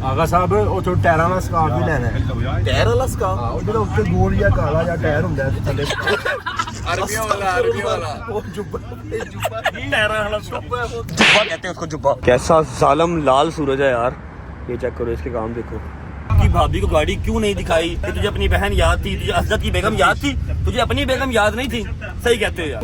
ਆਗਾ ਸਾਹਿਬ ਉਹ ਟਾਇਰਾਂ ਵਾਲਾ ਸਕਾਰਫ ਵੀ ਲੈਣਾ ਹੈ। ਟਾਇਰ ਵਾਲਾ ਸਕਾਰਫ? ਹਾਂ ਉਹਦੇ ਉੱਤੇ ਗੋਲ ਜਾਂ ਕਾਲਾ ਜਾਂ ਟਾਇਰ ਹੁੰਦਾ ਹੈ ਥੱਲੇ। अरबिया वाला वो जुब्बा टहरा वाला जुब्बा कहते हैं उसको जुब्बा। कैसा जालम लाल सूरज है यार, ये चेक करो इसके काम देखो। कि भाभी को गाड़ी क्यों नहीं दिखाई कि तुझे अपनी बहन याद थी, तुझे असद की बेगम याद थी, तुझे अपनी बेगम याद नहीं थी। सही कहते हो यार।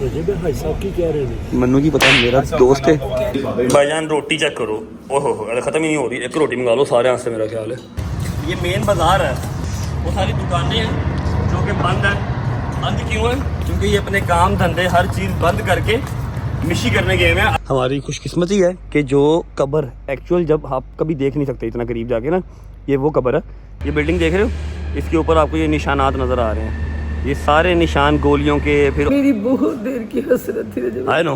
भाई साहब की कह रहे हैं? मन्नू की पता मेरा दोस्त है। भाईजान रोटी चेक करो, ओहो खत्म ही नहीं हो रही। एक रोटी मंगा लो सारे हाथ से, मेरा ख्याल है। ये मेन बाजार है, वो सारी दुकानें हैं जो कि बंद है। बंद क्यों है? क्योंकि ये अपने काम धंधे हर चीज़ बंद करके मिशी करने गए हैं। हमारी खुशकिस्मती है कि जो कब्र एक्चुअल जब आप कभी देख नहीं सकते इतना करीब जाके ना, ये वो कब्र है। ये बिल्डिंग देख रहे हो, इसके ऊपर आपको ये निशानात नज़र आ रहे हैं। ये सारे निशान गोलियों के। फिर मेरी बहुत देर की हसरत थी रजब। आई नो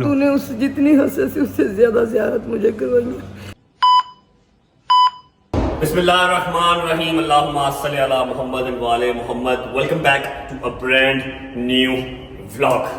तूने उस जितनी हसरत थी उससे ज्यादा ज़ियारत मुझे करवाई। बिस्मिल्लाहिर्रहमानिर्रहीम, अल्लाहुम्मा सल्ली अला मुहम्मद व आले Muhammad. Welcome back to a brand new vlog.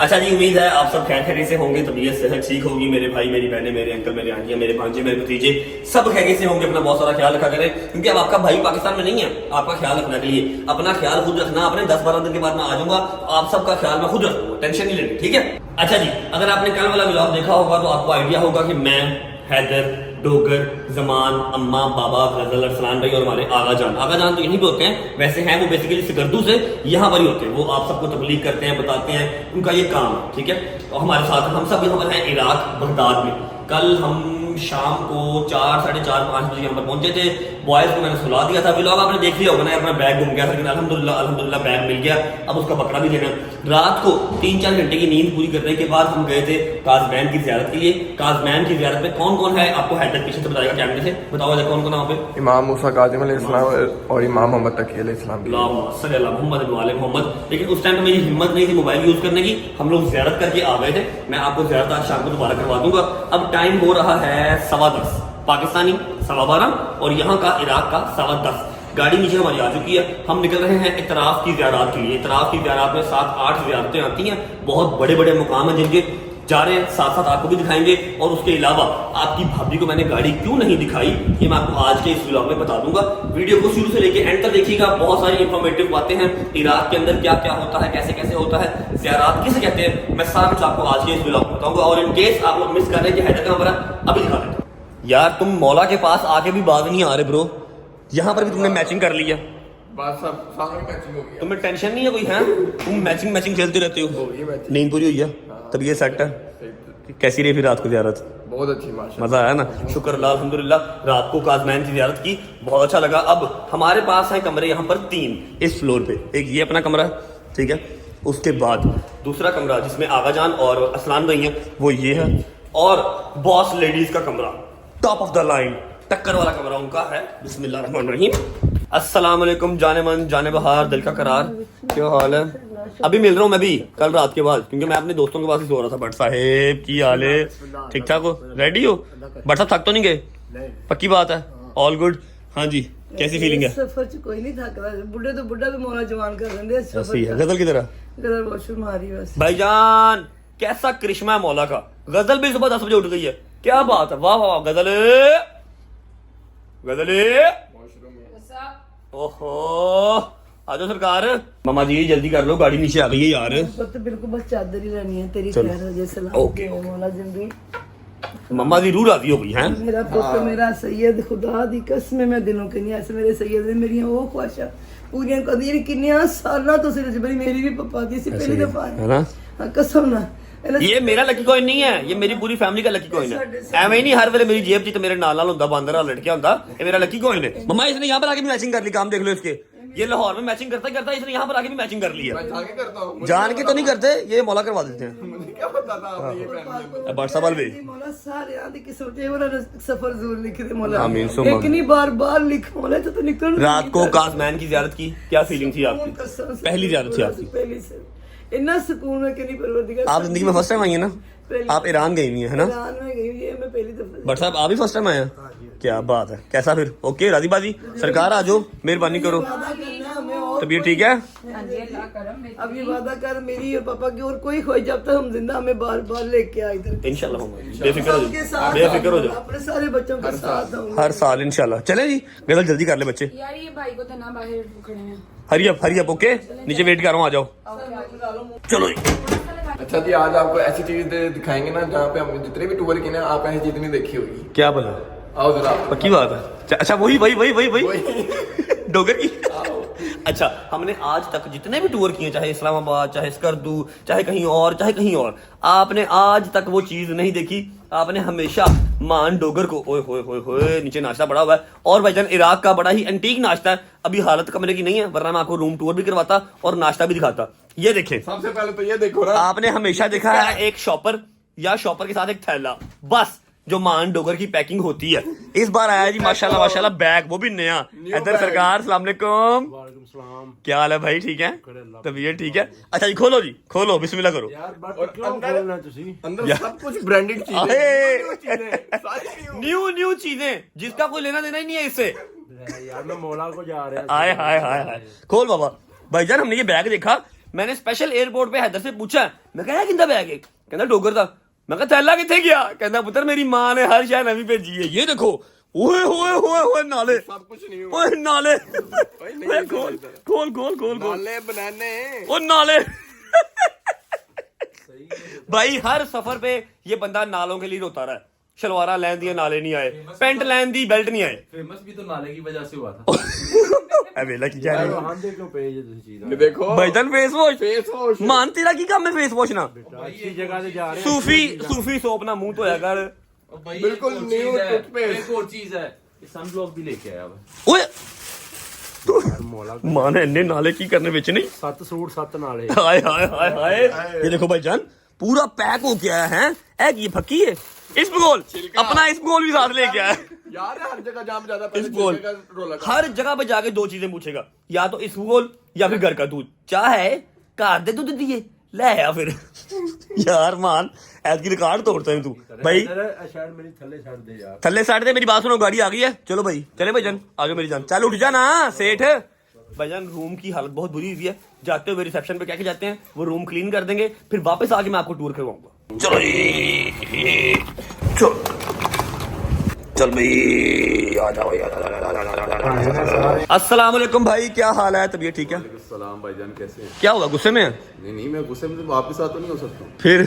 अच्छा जी, उम्मीद है आप सब खैर खैरियत से होंगे, तबीयत सेहत ठीक होगी। मेरे भाई, मेरी बहनें, मेरे अंकल, मेरे आंटियां, मेरे भांजे, मेरे भतीजे सब खैरियत से होंगे। अपना बहुत सारा ख्याल रखा करें, क्योंकि अब आपका भाई पाकिस्तान में नहीं है। आपका ख्याल रखने के लिए अपना ख्याल खुद रखना। अपने 10-12 दिन के बाद मैं आ जाऊंगा, आप सबका ख्याल मैं खुद रखूंगा, टेंशन नहीं लेनी, ठीक है। अच्छा जी, अगर आपने कल वाला व्लॉग देखा होगा तो आपको आइडिया होगा कि मैं, हैदर, डोगर, जमान, अम्मा, बाबा, गजल, अरसलान भाई और हमारे आगा जान तो यहीं पे होते हैं। वैसे हैं वो बेसिकली सिकरदू से, यहाँ पर ही होते हैं। वो आप सबको तबलीग करते हैं, बताते हैं, उनका ये काम है, ठीक है। और हमारे साथ हम सब यहाँ पर हैं इराक बगदाद में। कल हम शाम को 4, साढ़े 4, 5 बजे यहाँ पर पहुंचे थे। बॉयज को मैंने सुला दिया था। व्लॉग आपने देख लिया होगा ना, अपना बैग गुम गया था, लेकिन अल्हम्दुलिल्लाह बैग मिल गया। अब उसका पकड़ा भी देना। रात को 3-4 घंटे की नींद पूरी करने के बाद हम गए थे काजमैन की ज़ियारत के लिए। काजमैन की ज़ियारत में कौन कौन है आपको हैदर पीछे से बताएगा कैमरे से। बताओ कौन कौन वहाँ पे? इमाम मूसा काज़िम अलैहिस्सलाम और इमाम मोहम्मद तकी अलैहिस्सलाम। मोहम्मद वाले मोहम्मद। लेकिन उस टाइम तो मेरी हिम्मत नहीं थी मोबाइल यूज करने की। हम लोग ज़ियारत करके आ गए थे। मैं आपको ज़ियारत आज शाम को दोबारा करवा दूंगा। अब टाइम हो रहा है 10:15 पाकिस्तानी, 12:15 और यहाँ का इराक का 10:15। गाड़ी नीचे हमारी आ चुकी है। हम निकल रहे हैं इतराफ की ज़ियारत के लिए। इतराफ की ज़ियारत में 7-8 ज़ियारतें आती हैं। बहुत बड़े बड़े मुकाम हैं जिनके जा रहे हैं, साथ साथ आपको भी दिखाएंगे। और उसके अलावा आपकी भाभी को मैंने गाड़ी क्यों नहीं दिखाई, ये मैं आपको आज के इस व्लॉग में बता दूंगा। वीडियो को शुरू से लेके एंड तक देखिएगा। बहुत सारी इंफॉर्मेटिव बातें हैं। इराक के अंदर क्या क्या होता है, कैसे कैसे होता है, ज़ियारत किसे कहते हैं, मैं सारा कुछ आपको आज के इस व्लॉग में बताऊंगा। और इन केस आप लोग मिस कर रहे हैं कि हैदर का नंबर अभी दिखा देता हूं। यार तुम मौला के पास आके भी बात नहीं आ रहे ब्रो। यहाँ पर भी तुमने मैचिंग कर ली है। बस सब सामने मैचिंग हो गया। तुम्हें टेंशन नहीं है कोई? है तुम मैचिंग खेलते रहते हो। नींद पूरी हुई है, तब ये सेट है। कैसी रही फिर रात को ज़ियारत? बहुत अच्छी माशा, मजा आया ना? शुक्र अल्लाह अल्हम्दुलिल्लाह। रात को काजमैन की ज़ियारत की, बहुत अच्छा लगा। अब हमारे पास हैं कमरे यहाँ पर 3 इस फ्लोर पे। एक ये अपना कमरा है, ठीक है। उसके बाद दूसरा कमरा जिसमें आगा जान और असलान भाई हैं, वो ये है। और बॉस लेडीज का कमरा, टॉप ऑफ द लाइन, टक्कर वाला कमरा उनका है। बिस्मिल्लाहिर्रहमानिर्रहीम। अस्सलाम वालेकुम जाने मन जाने बहार दिल का करार, क्या हाल है? अभी मिल रहा हूँ मैं भी कल रात के बाद, क्योंकि मैं अपने दोस्तों के पास ही सो रहा था। भट्ट साहेब की हाल है? ठीक ठाक हो? रेडी हो? भट्ट साहब थक तो नहीं गए? पक्की बात है? All good? हाँ जी, कैसी फीलिंग है? सफर च कोई नहीं थक रहा। बुढ़े तो बुढ़ा भी मौला जवान कर देंगे। सही है। गजल की तरह गजल वॉशरूम आ रही बस। भाईजान कैसा करिश्मा है मौला का। गजल भी सुबह 10 बजे उठ गई है। क्या बात है, वाह वाह। गजल ओहो, आ जाओ सरकार। मामा जी जल्दी कर लो, गाड़ी नीचे आ गई है यार। तो बिल्कुल बस चादर ही रहनी है तेरी खैर वजह से। ओके मौला जिंदगी मम्मा जी रूह राजी हो गई हैं। मेरा पुत्र मेरा सैयद, खुदा दी कसम मैं दिलों के नहीं ऐसे मेरे सैयद ने मेरी वो ख्वाहिशां पूरियां कर दी। किन्नियां सालां तो सिर मेरी भी पप्पा दी सी पहली दफा है ना। कसम ना। ये मेरा लकी कॉइन नहीं है, ये मेरी पूरी फैमिली का लकी कॉइन है। एवं ही नहीं हर वेले मेरी जेब च मेरे नाल होंदा, बांदर वाला लटकिया होंदा। ये मेरा लकी कॉइन है। मम्मा इसने यहाँ पर आके भी मैचिंग कर ली, काम देख लो इसके। ये लाहौर में मैचिंग करता करता इसने यहाँ पर आके भी मैचिंग कर लिया। जान के तो नहीं करते, ये मौला करवा देते हैं। मुझे क्या पता था आपने ये पहन लिया। व्हाट्सएप पे मौला सारे आदि की सोचे वाला सफर जरूर लिख दे मौला। आमीन सुम्मा। लेकिन बार लिख मौला तो निकल। रात को काजमैन की ज़ियारत की, क्या फीलिंग थी आपकी? पहली ज़ियारत थी आपकी? पहली से इतना सुकून है कि नहीं परवरदिगार। आप जिंदगी में फर्स्ट टाइम आई है ना? आप ईरान गई हुई है ना? ईरान में गई हुई है मैं पहली दफा। बट साहब आप भी फर्स्ट टाइम आए हैं? क्या बात है, कैसा फिर ओके राजी बाजी? सरकार आ जाओ, मेहरबानी करो। वादा करना हमें और तबीयत ठीक है? अब ये वादा कर मेरी और पापा की और कोई खोई जब तक हम जिंदा हमें बार बार लेके आए इधर इंशाल्लाह होगा, बेफिक्र हो सबके जाओ, साथ बेफिक्र हो आऊंगा, जाओ। अपने सारे बच्चों के साथ आऊंगा। हर साल इंशाल्लाह। चले जी, गजल जल्दी कर ले बच्चे। यार ये भाई को तो ना बाहर खड़े हैं। हरी अप ओके, नीचे वेट कर रहा हूँ, आ जाओ। चलो जी। अच्छा जी, आज आपको ऐसी चीज दिखाएंगे ना जहाँ पे हम जितने भी टूर किए ना, आप ऐसी चीज नहीं देखी होगी। क्या बोला? आओ जरा। पक्की बात है? अच्छा वही डोगर की। अच्छा, हमने आज तक जितने भी टूर किए, चाहे इस्लामाबाद, चाहे स्कर्दू, चाहे कहीं और, आपने आज तक वो चीज नहीं देखी। आपने हमेशा मान डोगर को, ओए होए होए होए, नीचे नाश्ता पड़ा हुआ है, और भाईजान इराक का बड़ा ही एंटीक नाश्ता है। अभी हालत कमरे की नहीं है, वरना मैं आपको रूम टूर भी करवाता और नाश्ता भी दिखाता। ये देखें, सबसे पहले तो ये देखो ना, आपने हमेशा देखा है एक शॉपर या शॉपर के साथ एक थैला, बस जो मान डोगर की पैकिंग होती है। इस बार आया जी माशाल्लाह बैग, वो भी नया। इधर सरकार, सलाम अलैकुम। क्या हाल है भाई, ठीक है? तबीयत ठीक है? अच्छा जी, खोलो बिस्मिल्लाह करो। अंदर सब कुछ ब्रांडेड चीजें, न्यू चीजें जिसका कोई लेना देना ही नहीं है इससे। यार मैं मौला को जा रहा है। हाय हाय हाय हाय, खोल बाबा। भाईजान हमने ये बैग देखा, मैंने स्पेशल एयरपोर्ट पे हैदर से पूछा, मैं कहा किंदा बैग है? कहना डोगर था। मैं कहा थैला किथे गया? कहना पुत्र मेरी मां ने हर शय नवी भेजी है। ये देखो, ओए होए होए होए नाले, सब कुछ नहीं ओए नाले, नहीं, खोल नाले बनाने। ओ नाले। भाई हर सफर पे ये बंदा नालों के लिए रोता रहा है। शलवारा लैन दिए, नाले नहीं आए, पेंट लैन दी, बेल्ट नहीं आए। फेमस भी तो नाले की वजह से हुआ था। अबेला की जा रही है? हम देख लो पेज चीज ये देखो भाईजान फेस फेस वॉश। वॉश मान तेरा की काम है फेस वॉश ना? अच्छी जगह से जा रहे हैं। सूफी सोप ना मुंह धोया कर। बिल्कुल न्यू टूथपेस्ट। एक और चीज है, सनब्लॉक भी लेके आया हुआ। ओए मां ने इन्ने नाले की करने बेच नहीं। 7 सूट 7 नाले। हाय हाय हाय हाय, ये देखो भाईजान पूरा पैक हो गया है। एक ये फक्की है, इसबगोल अपना इसबगोल भी साथ लेके आया। यार हर जगह जहाँ पे ज्यादा पैसे इसबगोल छिड़केगा, रोला का। हर जगह पे जाके दो चीजें पूछेगा, या तो इसबगोल या फिर घर का दूध। चाहे घर दे दूध दिए ले आया फिर। यार मान ऐद की रिकॉर्ड तोड़ता है तू भाई। शायद मेरी थल्ले छाड़ दे यार। थल्ले साइड दे, मेरी बात सुनो, गाड़ी आ गई है। चलो भाई, चले भाईजान, आ जाओ मेरी जान। चल उठ जा ना सेठ। भाईजान रूम की हालत बहुत बुरी हुई है। जाते हुए रिसेप्शन पे क्या के जाते हैं, वो रूम क्लीन कर देंगे, फिर वापस आके मैं आपको टूर करवाऊंगा। चलो जी, चल भाई, आ जाओ यार। अस्सलाम वालेकुम भाई, क्या हाल है? तबीयत ठीक है? सलाम भाईजान, कैसे हैं? क्या हुआ, गुस्से में है? नहीं मैं गुस्से में तो आपके साथ तो नहीं हो सकता। फिर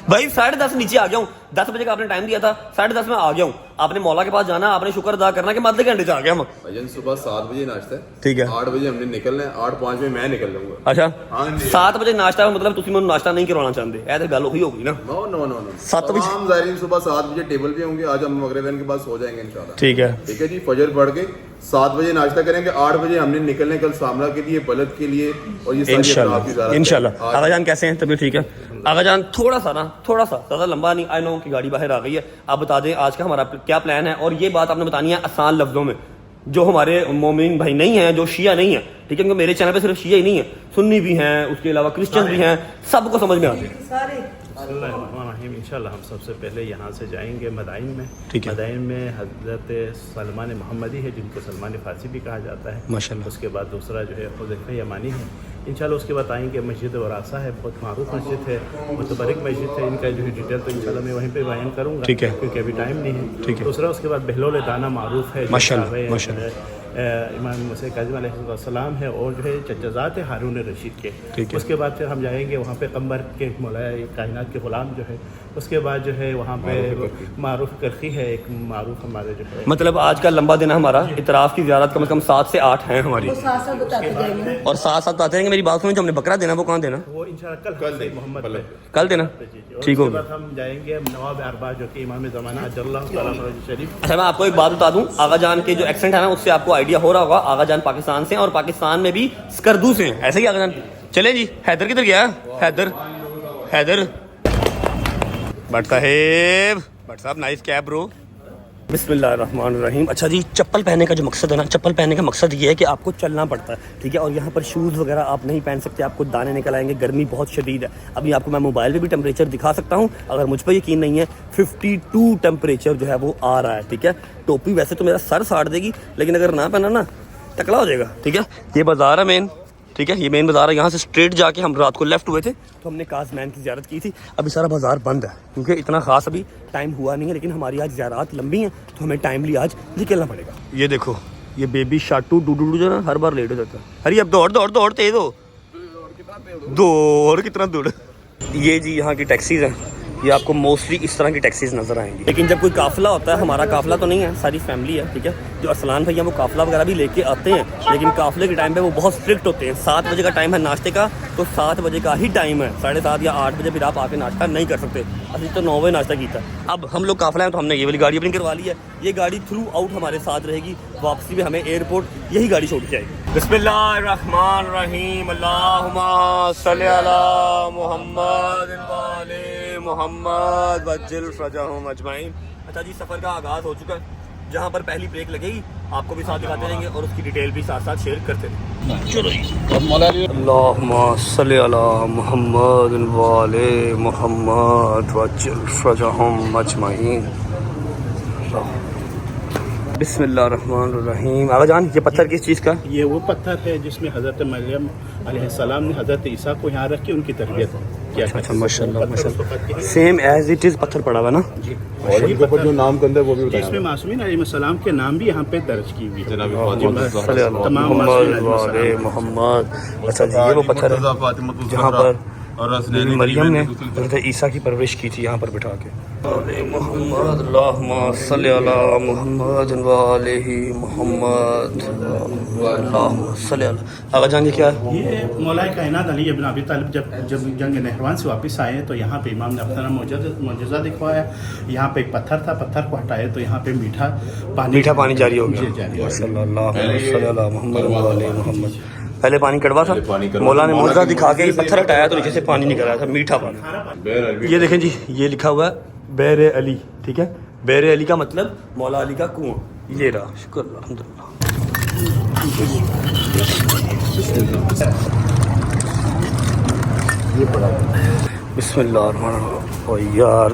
भाई 10:30 नीचे आ गया हूँ। 10 बजे का आपने टाइम दिया था, 10:30 में आ गया हूँ। आपने मौला के पास जाना, आपने शुक्र अदा करना कि मैं आधे घंटे से आ गया हूँ। भाईजान सुबह 7 बजे नाश्ता है, ठीक है। 8 बजे हमने निकलना है, 8:05 में मैं निकल लूंगा। अच्छा, हाँ जी। 7 बजे नाश्ता मतलब तुम मैं नाश्ता नहीं करवाना चाहते, ऐसे गल हुई होगी ना। नो नो नो नो 7 बजे? तमाम ज़ायरीन सुबह 7 बजे टेबल पे होंगे। आज हम मगरिब के बाद सो जाएंगे इंशाल्लाह। ठीक है। ठीक है जी, फजर पढ़ के 7 बजे नाश्ता करेंगे। 8 बजे हमने निकलने कल सामला के लिए, बलद के लिए, और ये सारी अफराद की ज़रूरत है। इंशाल्लाह। आज- आगा जान कैसे हैं? तबीयत ठीक है? आगा जान थोड़ा सा ज्यादा लंबा नहीं। आई नो कि गाड़ी बाहर आ गई है। आप बता दें आज का हमारा क्या प्लान है, और ये बात आपने बतानी है आसान लफ्जों में, जो हमारे मोमिन भाई नहीं है, जो शिया नहीं है, ठीक है? क्योंकि मेरे चैनल पे सिर्फ शिया ही नहीं है, सुन्नी भी हैं, उसके अलावा क्रिश्चियन भी हैं, सबको समझ में आते हैं। सारे इंशाल्लाह हम सबसे पहले यहाँ से जाएंगे मदाइन में। ठीक है। मदाइन में हजरत सलमान मोहम्मदी है, जिनको सलमान फारसी भी कहा जाता है माशाल्लाह। उसके बाद दूसरा जो है हुज़ैफ़ा यमानी है। इंशाल्लाह उसके बाद आएंगे मस्जिद वरासा है, बहुत मारूफ मस्जिद है, मुतबरक मस्जिद है। इनका जो है डिटेल तो इंशाल्लाह मैं वहीं पे बयान करूँगा, ठीक है। क्योंकि अभी टाइम नहीं है। ठीक है। दूसरा उसके बाद बहलोल दाना मारूफ है, जो माशाल्लाह, साहब माशाल्लाह। इमाम मूसा काज़िम अलैहिस्सलाम है, और जो है चचाज़ात है हारून रशीद के। ठीक है। उसके बाद फिर हम जाएंगे वहाँ पे कम्बर के मौलाए कायनात के ग़ुलाम जो है। उसके बाद जो है वहाँ पे मारूफ करखी है, एक मारूफ हमारे जो है। मतलब आज का लंबा दिन है हमारा। इतराफ़ की ज़ियारत कम से कम 7 से 8 हैं हमारी, वो साथ साथ बताते जाएंगे। और साथ साथ आते हैं कि मेरी बात सुनो, जो हमने बकरा देना वो कहाँ देना? वो इंशाल्लाह कल देंगे, मोहम्मद कल। पे। कल देना? और ठीक उसके होगा। बाद हम जाएंगे नवाब अरबा जो कि इमाम ज़माना अजल्लाहु तआला फरज शरीफ। अच्छा, मैं आपको एक बात बता दूं, आगा जान के जो एक्सेंट है ना, उससे आपको आइडिया हो रहा होगा, आगा जान पाकिस्तान से हैं, और पाकिस्तान में भी स्कर्दू से हैं। ऐसे ही आगा जान। चले जी, हैदर किधर गया? हैदर भट्ट साहब नाइस कैब ब्रो। बिस्मिल्लाहिर्रहमानिर्रहीम। अच्छा जी, चप्पल पहनने का जो मकसद है ना, चप्पल पहनने का मकसद ये है कि आपको चलना पड़ता है, ठीक है। और यहाँ पर शूज़ वगैरह आप नहीं पहन सकते, आपको दाने निकल आएंगे, गर्मी बहुत शदीद है। अभी आपको मैं मोबाइल पे भी टेम्परेचर दिखा सकता हूँ, अगर मुझ पर यकीन नहीं है 52 टेम्परेचर जो है वो आ रहा है, ठीक है। टोपी वैसे तो मेरा सर साड़ देगी, लेकिन अगर ना पहना ना टकला हो जाएगा, ठीक है। ये बाज़ार है मेन, ठीक है, ये मेन बाज़ार है। यहाँ से स्ट्रेट जाके हम रात को लेफ़्ट हुए थे तो हमने काज़मैन की ज़ियारत की थी। अभी सारा बाज़ार बंद है क्योंकि इतना ख़ास अभी टाइम हुआ नहीं है, लेकिन हमारी आज ज़ियारत लंबी हैं तो हमें टाइमली आज निकलना पड़ेगा। ये देखो, ये बेबी शाटू डूडू जो ना हर बार लेट हो जाता है। अरे अब दौड़ दौड़ दौड़ तेज हो, दौड़ कितना दौड़। ये जी यहाँ की टैक्सीज़ हैं, ये आपको मोस्टली इस तरह की टैक्सीज नज़र आएंगी। लेकिन जब कोई काफ़िला होता है, हमारा काफ़िला तो नहीं है, सारी फैमिली है, ठीक है। जो अरसलान भैया वो काफ़िला वगैरह भी लेके आते हैं, लेकिन काफ़िले के टाइम पे वो बहुत स्ट्रिक्ट होते हैं। 7 बजे का टाइम है नाश्ते का, तो 7 बजे का ही टाइम है, 7:30 या 8 बजे फिर आप आके नाश्ता नहीं कर सकते। अभी तो 9 बजे नाश्ता किया था। अब हम लोग काफ़िला हैं तो हमने ये वाली गाड़ी अपनी करवा ली है। ये गाड़ी थ्रू आउट हमारे साथ रहेगी, वापसी में हमें एयरपोर्ट यही गाड़ी छोड़ के आएगी। बिस्मिल्लाहिर्रहमानिर्रहीम, अल्लाहुम्मा सल्ली अला मुहम्मद वाले मोहम्मद वज्जिल फरजहुम अजमाइन। अच्छा जी, सफ़र का आगाज़ हो चुका है। जहाँ पर पहली ब्रेक लगेगी आपको भी साथ दिखाते रहेंगे और उसकी डिटेल भी साथ साथ शेयर करते रहेंगे। चलो जी, अल्लाहुम्मा सल्ली अला मुहम्मद वाले मोहम्मद वज्जिल फरजहुम अजमाइन। बिस्मिल्लाहिर्रहमानिर्रहीम। आगा जान, ये पत्थर किस चीज़ का? ये वो पत्थर है जिसमें हज़रत मरियम अलैहिस्सलाम ने हज़रत ईसा को यहाँ रख के उनकी तरबियत किया। अच्छा, माशाल्लाह माशाल्लाह, सेम एज इट इज़ पत्थर पड़ा हुआ ना जी। और इनके ऊपर जो नाम के अंदर वो भी इसमें मासूमीन अलैहिस्सलाम के नाम भी यहाँ पे दर्ज की हुई है। मोहम्मद। अच्छा जी, ये वो पत्थर है जहाँ पर मरियम ने हज़रत ईसा की परवरिश की थी, यहाँ पर बिठा के। मोहम्मद, अल्लाहुम्मा सल्ली अला मुहम्मद वालेही मुहम्मद, अल्लाहुम्मा सल्ली अला। आगे जाएंगे क्या है? ये मौला कायनात अली इब्न अबी तालिब जब जंग नहरवान से वापस आए तो यहाँ पे इमाम ने अपना मौजज़ा दिखवाया। यहाँ पे एक पत्थर था, पत्थर को हटाए तो यहाँ पे मीठा पानी जारी हो गया। पहले पानी कड़वा था, मौला ने मौजज़ा दिखा के पत्थर हटाया तो नीचे से पानी निकल रहा था, मीठा पानी। ये देखें जी, ये लिखा हुआ है बैर अली, ठीक है। बैर अली का मतलब मौला अली का कुआं। ये रहा, शुक्र अल्हम्दुलिल्लाह। बिस्मिल्लाहिर्रहमानिर्रहीम। ओ यार,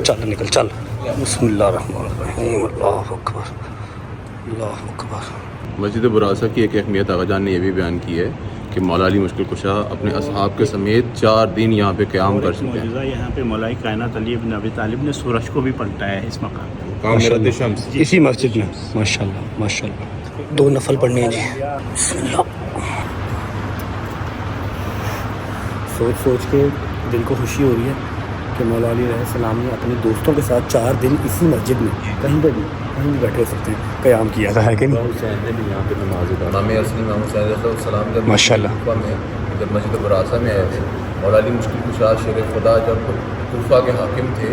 चल निकल चल। बिस्मिल्लाहिर्रहमानिर्रहीम, अल्लाहु अकबर, अल्लाहु अकबर। मस्जिद बुरासा की एक अहमियत आगा जान ने यह भी बयान की है कि मौला अली मुश्किल कुशा अपने असहाब के समेत 4 दिन यहाँ पे क़याम कर चुके हैं। यहाँ पे मौलाई कायनात अली इब्न अबी तालिब ने सूरज को भी पलटाया है इस मकाम पे, इसी मस्जिद में। माशाल्लाह माशाल्लाह। 2 नफल पढ़ने हैं जी। सोच के दिल को खुशी हो रही है कि मौला अली अलैहिस्सलाम ने अपने दोस्तों के साथ 4 दिन इसी मस्जिद में कहीं भी बैठे हो सकते हैं क़याम किया था, है कि नहीं? माशाल्लाह। जब मस्जिद बुरासा में आए थे, मौला अली मुश्किल कुशा शेर खुदा जब कूफा के हाकिम थे,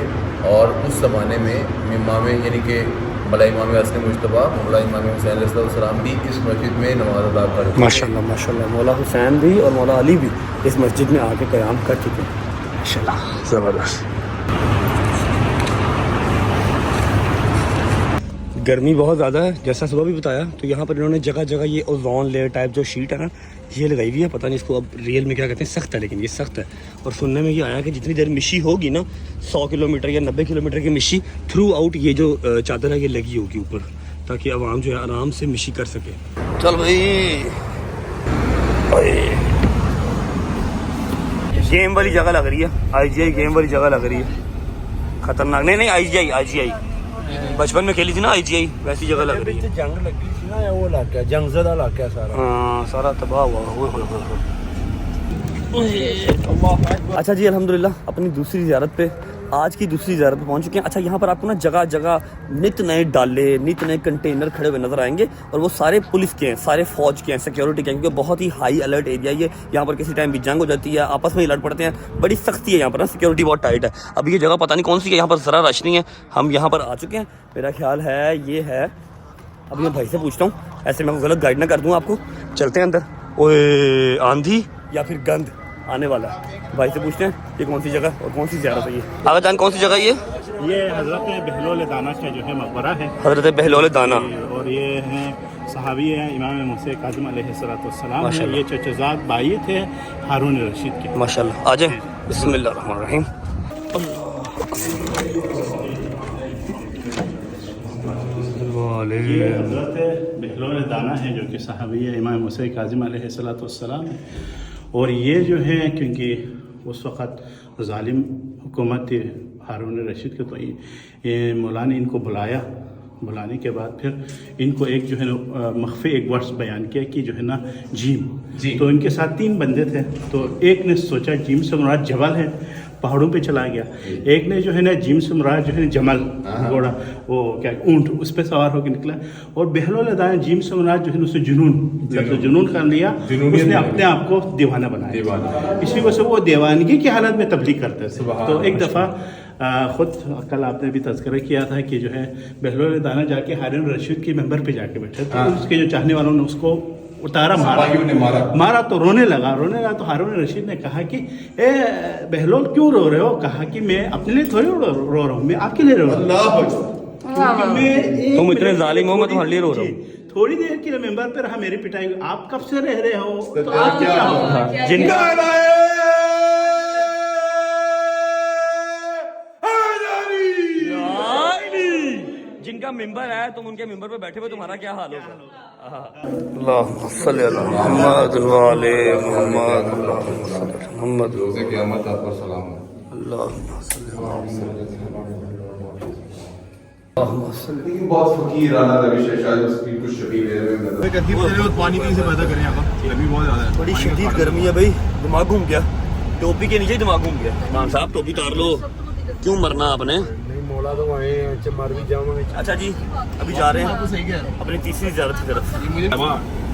और उस ज़माने में इमाम यानी कि मौला इमाम हसन मुश्तबा मौला इमाम हुसैन अलैहिस्सलाम भी इस मस्जिद में नमाज़ अदा कर चुके। माशाल्लाह माशाल्लाह। मौला हुसैन भी और मौला अली भी इस मस्जिद में आके क़याम कर चुके हैं। माशाल्लाह, ज़बरदस्त। गर्मी बहुत ज़्यादा है, जैसा सुबह भी बताया, तो यहाँ पर इन्होंने जगह जगह ये ओजोन लेयर टाइप जो शीट है ना, ये लगाई हुई है। पता नहीं इसको अब रियल में क्या कहते हैं, सख्त है, लेकिन ये सख्त है। और सुनने में ये आया कि जितनी देर मिशी होगी ना, 100 किलोमीटर या 90 किलोमीटर की मिशी थ्रू आउट ये जो चादर है ये लगी होगी ऊपर, ताकि आवाम जो है आराम से मिशी कर सके। चल भाई, गेम वाली जगह लग रही है, IGI गेम वाली जगह लग रही है। खतरनाक नहीं, IGI बचपन में खेली थी ना IGI, वैसी जगह लग रही है। जंग लगी थी ना, वो इलाका जंगज़दा इलाका सारा। हाँ, सारा तबाह हुआ। अच्छा जी, अल्हम्दुलिल्लाह अपनी दूसरी ज़ियारत पे, आज की दूसरी ज़ियारत पे पहुंच चुके हैं। अच्छा, यहाँ पर आपको ना जगह जगह नित नए डाले, नित नए कंटेनर खड़े हुए नज़र आएंगे, और वो सारे पुलिस के हैं, सारे फौज के हैं, सिक्योरिटी के हैं, क्योंकि बहुत ही हाई अलर्ट एरिया ये। यहाँ पर किसी टाइम भी जंग हो जाती है, आपस में ही लड़ पड़ते हैं, बड़ी सख्ती है यहाँ पर ना, सिक्योरिटी बहुत टाइट है। अब ये जगह पता नहीं कौन सी है, यहाँ पर ज़रा रश नहीं है। हम यहाँ पर आ चुके हैं, मेरा ख्याल है ये है। अब मैं भाई से पूछता हूँ, ऐसे मैं गलत गाइड ना कर दूँ आपको। चलते हैं अंदर। ओए, आंधी या फिर गंद आने वाला है, भाई से पूछते हैं ये कौन सी जगह और कौन सी ज़ियारत है ये। आगे जान, कौन सी जगह ये? ये हज़रत बहलोल दाना का जो है मकबरा है, हजरत बहलोल दाना। और ये हैं सहाबी हैं इमाम मूसा काज़िम अलैहिस्सलाम हैं। माशाल्लाह। ये चचेज़ाद भाई थे हारून रशीद के। माशाल्लाह। आ जाए, बिस्मिल्लाहिर्रहमानिर्रहीम। ये हज़रत बहलोल दाना है जो कि सहाबी है इमाम मूसा काज़िम अलैहिस्सलाम है। और ये जो है क्योंकि उस वक़्त ज़ालिम हुकूमत थी हारून रशीद के, तो ये मौला ने इनको बुलाने के बाद फिर इनको एक जो है ना मख्फी एक वर्ड्स बयान किया कि जो है ना जीम। तो इनके साथ 3 बंदे थे, तो एक ने सोचा जीम से मुराद जबल है, पहाड़ों पे चला गया। एक ने जो है ना जीम से मुराद जो है ना जमल घोड़ा, वो क्या ऊँट, उस पर सवार होकर निकला। और बहलोल दाना जीम से मुराद जो है ना उसने जुनून कर लिया, उसने अपने आप को दीवाना बनाया। इसी वजह से वो दीवानगी की हालत में तबलीग करते थे। तो एक दफ़ा ख़ुद कल आपने भी तज़किरा किया था कि जो है बहलोल दाना जाके हारून रशीद के मेंबर पे जाके बैठे थे। उसके जो चाहने वालों ने उसको उतारा, मारा तो रोने लगा। तो हारून रशीद ने कहा कि ए बहलोल क्यों रो रहे हो? कहा कि मैं अपने लिए थोड़ी रो रहा हूँ, मैं आपके लिए रो रहा हूँ। तुम इतने जालिम हो, मैं तुम्हारे लिए रो रहा हूँ। थोड़ी देर के लिए मेंबर पर हम मेरी पिटाई, आप कब से रह रहे हो? तो आप क्या हो? जिनका जिनका मिंबर है, तुम उनके मिंबर पे बैठे हुए, तुम्हारा क्या हाल होगा? अल्लाहुम्मा सल्ली अला मुहम्मद व आले मुहम्मद। मोहम्मद रोज़े क़यामत आप पर सलाम हो। अल्लाहुम्मा सल्ली अला लेकिन बहुत फकीराना रविश है, शायद उसकी कुछ शबीह में पानी कहीं से पैदा करें, यहाँ गर्मी बहुत ज़्यादा है। बड़ी शदीद गर्मी है भाई, दिमाग घूम गया। टोपी के नीचे दिमाग घूम गया। खान साहब टोपी उतार लो, क्यों मरना आपने? मौला तो आए मर भी जाऊंगा। अच्छा जी, अभी जा रहे हैं अपनी तीसरी ज़ियारत की तरफ।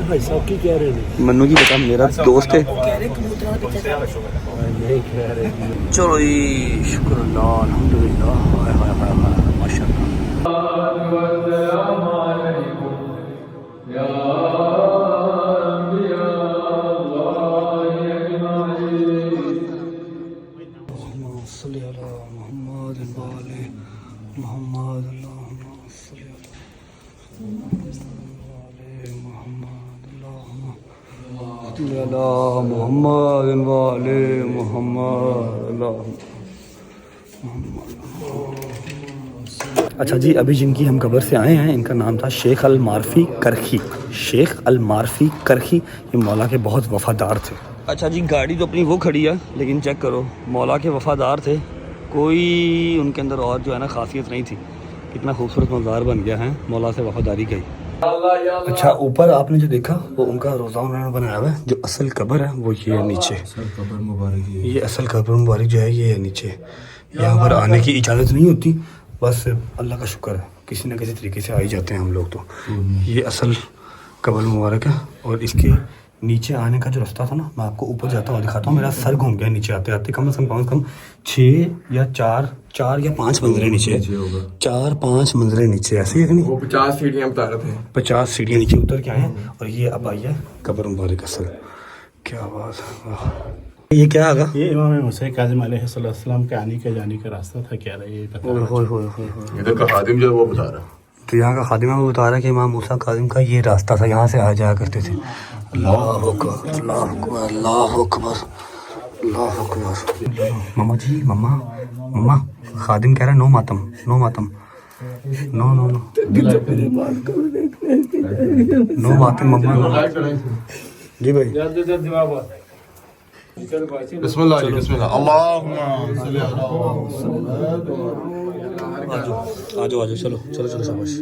भाई साहब की कह रहे हैं? मन्नू की बता, मेरा दोस्त है। चलो जी, शुक्र अल्लाह, अल्हम्दुलिल्लाह, हाय हाय हाय हाय, माशाअल्लाह। अच्छा जी, अभी जिनकी हम कब्र से आए हैं, इनका नाम था शेख अल मारफी करखी। शेख अल मारफी करखी ये मौला के बहुत वफ़ादार थे। अच्छा जी, गाड़ी तो अपनी वो खड़ी है, लेकिन चेक करो, मौला के वफ़ादार थे, कोई उनके अंदर और जो है ना खासियत नहीं थी। कितना खूबसूरत मंज़ार बन गया है मौला से वफ़ादारी का ही। अच्छा, ऊपर आपने जो देखा वो उनका रोज़ा उन्होंने बनाया हुआ है। जो असल कब्र है वो ये है नीचे, ये असल कब्र मुबारक जो है ये है नीचे। यहाँ पर आने की इजाज़त नहीं होती, बस अल्लाह का शुक्र है किसी न किसी तरीके से आ ही जाते हैं हम लोग। तो ये असल कब्र मुबारक है, और इसके नीचे आने का जो रास्ता था ना, मैं आपको ऊपर जाता हुआ दिखाता हूँ। मेरा सर घूम गया नीचे आते आते। कम से कम 6 या 4 या 5 मंजिलें नीचे, 4-5 मंजिलें नीचे, ऐसे ही नहीं, 50 सीढ़ियाँ बता रहे थे। 50 सीढ़ियाँ नीचे उतर के आए हैं। और ये अब आई है कब्र मुबारक असल। क्या बात है। ये क्या आगा? ये इमाम मूसा काज़िम अलैहिस्सलाम के आने का जाने का रास्ता था। क्या रहा ये पता? इधर का खादिम जो है वो बता रहा है। तो यहाँ का खादिम वो बता रहा है कि इमाम मूसा काज़िम का ये रास्ता था, यहाँ से आ जाया करते थे। अल्लाह अकबर, अल्लाह अकबर, अल्लाह अकबर, अल्लाह अकबर। मम्मा जी, मम्मा खादिम कह रहा है नो मातम, नो मातम, नो नो नो नो मातम मम्मा। जी भाई, बिस्मिल्लाह बिस्मिल्लाह, अल्लाहुम्मा सल्ली आ जाओ चलो चलो चलो शाबाश।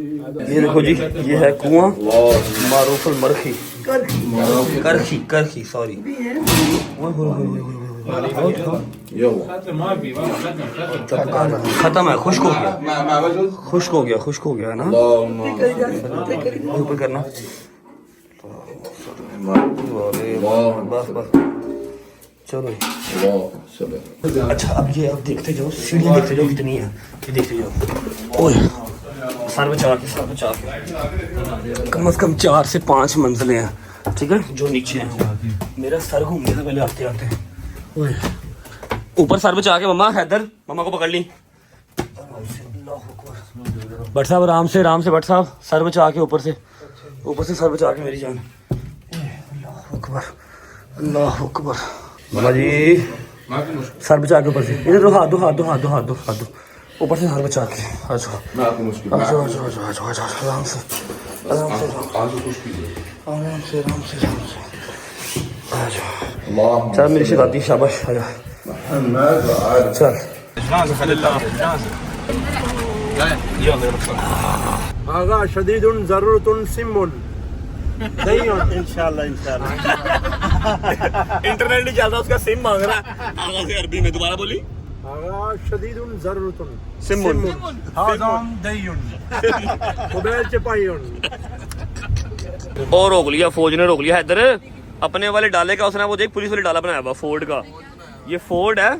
ये देखो जी, ये है कुआं मारूफ अल मरखी करखी सॉरी। खत्म है, खुश्क हो गया ना। ऊपर करना, बस चलो। अच्छा, अब देखते जाओ, सीढ़ियाँ देखते जाओ कितनी है, ये देखते जाओ। ओए सर बचा के कम से कम 4 से 5 मंजिलें हैं, ठीक है, जो नीचे हैं। मेरा सर घूम गया था पहले आते आते। ओए ऊपर सर बचा के मम्मा हैदर मम्मा को पकड़ ली। भट्ट साहब आराम से भट्ट साहब सर बचा के ऊपर से सर बचा के मेरी जान। अल्लाह अकबर मम्मा जी सर बचा के ऊपर से इधर दो हाथ दो ऊपर से सर बचा के आ जाओ आराम से आ जाओ। चल मेरी शिकायती शाबाश आ जा चल। आगा शदीदुन ज़रूरतुन सिमुन इंशाल्लाह इंटरनेट नहीं चल रहा उसका सिम मांग रहा है आगा से अरबी में। दोबारा बोली। आगा शदीदुन ज़रूरतुन सिमुन हाज़ाम दयुन मोबाइल चपायुन। और रोक लिया फौज ने रोक लिया इधर अपने वाले डाले का उसने वो देख पुलिस वाले डाला बनाया हुआ फोर्ड का। ये फोर्ड है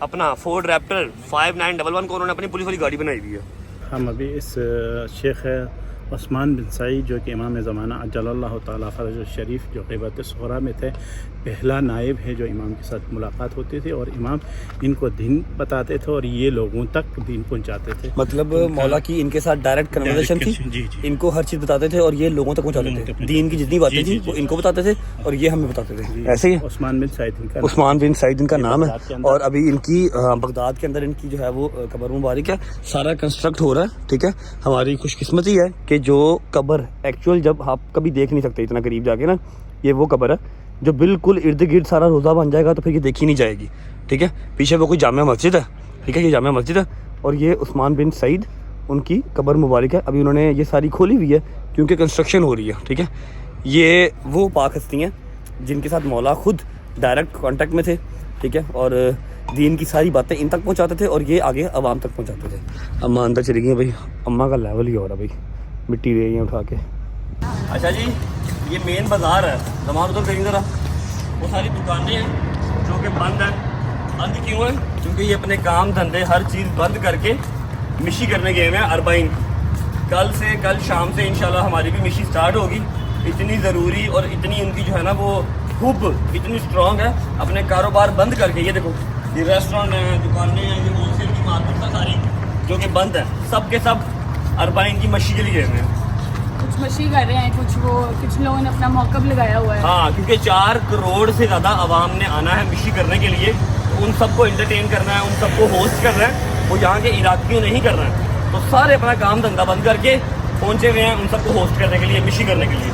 अपना फोर्ड रैप्टर 5911 को उन्होंने अपनी पुलिस वाली गाड़ी बनाई हुई है। हम अभी इस शेख उस्मान बिन सईद जो कि इमाम ज़माना अज्जलल्लाहु ताला फ़रजहु शरीफ जो ग़ीबत सुग़रा में थे पहला नायब है जो इमाम के साथ मुलाकात होती थी और इमाम इनको दीन बताते थे और ये लोगों तक दीन पहुंचाते थे। मतलब मौला की इनके साथ डायरेक्ट कन्वर्सेशन थी। जी। इनको हर चीज़ बताते थे और ये लोगों तक पहुंचाते थे। दीन की जितनी बातें थी वो इनको बताते थे और ये हमें बताते थे। ऐसे ही उस्मान बिन सईद इनका नाम है। और अभी इनकी बगदाद के अंदर इनकी जो है वो कब्र मुबारक है सारा कंस्ट्रक्ट हो रहा है। ठीक है हमारी खुशकिस्मती है कि जो कब्र एक्चुअल जब आप कभी देख नहीं सकते इतना करीब जाके ना ये वो कब्र है जो बिल्कुल इर्द गिर्द सारा रोज़ा बन जाएगा तो फिर ये देखी नहीं जाएगी। ठीक है पीछे वो कोई जामिया मस्जिद है। ठीक है ये जामिया मस्जिद है और ये उस्मान बिन सईद उनकी कब्र मुबारक है। अभी उन्होंने ये सारी खोली हुई है क्योंकि कंस्ट्रक्शन हो रही है। ठीक है ये वो पाक हस्ती हैं जिनके साथ मौला खुद डायरेक्ट कांटेक्ट में थे। ठीक है और दीन की सारी बातें इन तक पहुंचाते थे और ये आगे आवाम तक पहुंचाते थे। अम्मा अंदर चली गई भाई अम्मा का लेवल ही हो रहा भाई मिट्टी दे रही है उठा के। अच्छा जी ये मेन बाजार है जमान उधर कहीं ज़रा वो सारी दुकानें हैं जो कि बंद हैं। बंद क्यों है क्योंकि ये अपने काम धंधे हर चीज़ बंद करके मिशी करने गए हैं अरबाइन। कल शाम से इंशाल्लाह हमारी भी मिशी स्टार्ट होगी। इतनी ज़रूरी और इतनी उनकी जो है ना वो खूब इतनी स्ट्रॉन्ग है अपने कारोबार बंद करके। ये देखो ये रेस्टोरेंट हैं दुकानें हैं ये होलसेल की मार्केट है सारी जो कि बंद है सब के सब अरबाइन की मशी के लिए गए हैं। कुछ मशी कर रहे हैं कुछ लोगों ने अपना मौकब लगाया हुआ है। हाँ क्योंकि 4 करोड़ से ज़्यादा आवाम ने आना है मिशी करने के लिए। उन सबको एंटरटेन करना है उन सबको होस्ट करना है। वो यहाँ के इराकियों नहीं कर रहे हैं तो सारे अपना काम धंधा बंद करके पहुँचे हुए हैं उन सबको होस्ट करने के लिए मिशी करने के लिए।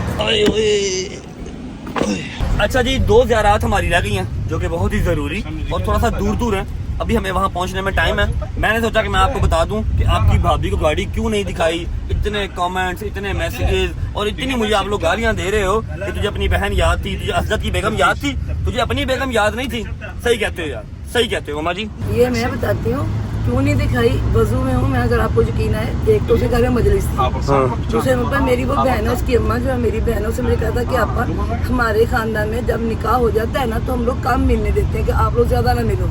अच्छा जी 2 ज़ियारात हमारी रह गई हैं जो कि बहुत ही ज़रूरी और थोड़ा सा दूर है। अभी हमें वहाँ पहुँचने में टाइम है। मैंने सोचा कि मैं आपको बता दूं कि आपकी भाभी को गाड़ी क्यों नहीं दिखाई। इतने कमेंट्स इतने मैसेजेस और इतनी मुझे आप लोग गालियाँ दे रहे हो कि तुझे अपनी बहन याद थी तुझे असद की बेगम याद थी तुझे अपनी बेगम याद नहीं थी। सही कहते हो यार सही कहते हो मम्मा जी। ये मैं बताती हूँ क्यों नहीं दिखाई। वजू में हूँ मैं अगर आपको यकीन है एक तो उसे घर में मजलिस थी दूसरे नंबर पर मेरी वो बहन है उसकी अम्मा जो है मेरी बहन है उससे मुझे कहा था कि आप हमारे खानदान में जब निकाह हो जाता है ना तो हम लोग कम मिलने देते हैं कि आप लोग ज्यादा ना मिलो।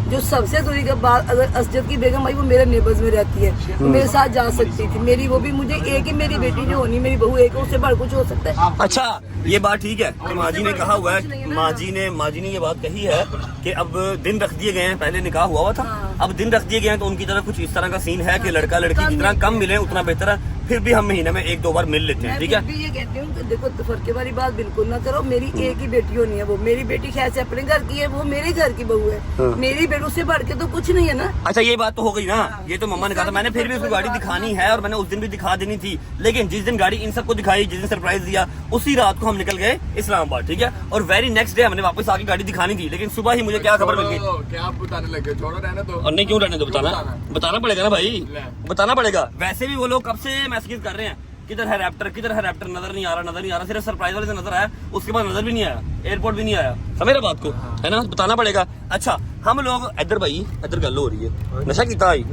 जो सबसे दूरी के बाद अगर असजद की बेगम आई वो मेरे नेबर्स में रहती है तो मेरे साथ जा सकती थी। मेरी वो भी मुझे एक ही मेरी बेटी जो होनी मेरी बहू एक उससे बढ़ कुछ हो सकता है। अच्छा ये बात ठीक है कि माँ जी ने कहा हुआ है माँ जी ने ये बात कही है कि अब दिन रख दिए गए हैं। पहले निकाह हुआ था अब दिन रख दिए गए हैं तो उनकी तरफ कुछ इस तरह का सीन है कि लड़का लड़की जितना कम मिले उतना बेहतर है। फिर भी हम महीने में 1-2 बार मिल लेते हैं। ठीक है ये कहती हूँ देखो फर्क वाली बात बिल्कुल ना करो। मेरी एक ही बेटी होनी है वो मेरी बेटी खैर से अपने घर की है वो मेरे घर की बहू है। मेरी बेटू से बढ़ के तो कुछ नहीं है ना। अच्छा ये बात तो हो गई ना ये तो मम्मा ने कहा था। मैंने फिर भी उसको गाड़ी दिखानी है और मैंने उस दिन भी दिखा देनी थी लेकिन जिस दिन गाड़ी इन सबको दिखाई जिस दिन सरप्राइज दिया उसी रात को हम निकल गए इस्लामाबाद। ठीक है और वेरी नेक्स्ट डे हमने वापस आके गाड़ी दिखानी थी लेकिन सुबह ही मुझे क्या खबर मिल गई क्या आप बताने लगे छोड़ो रहने दो। और नहीं क्यों रहने दो बताना पड़ेगा ना भाई बताना पड़ेगा। वैसे भी वो लोग कब से मैसेज कर रहे हैं किधर है रैप्टर नजर नहीं आ रहा सिर्फ सरप्राइज वाले से नजर आया उसके बाद नजर भी नहीं आया एयरपोर्ट भी नहीं आया। समझ रहे बात को है ना बताना पड़ेगा। अच्छा हम लोग इधर गल हो रही है नशा किता आई।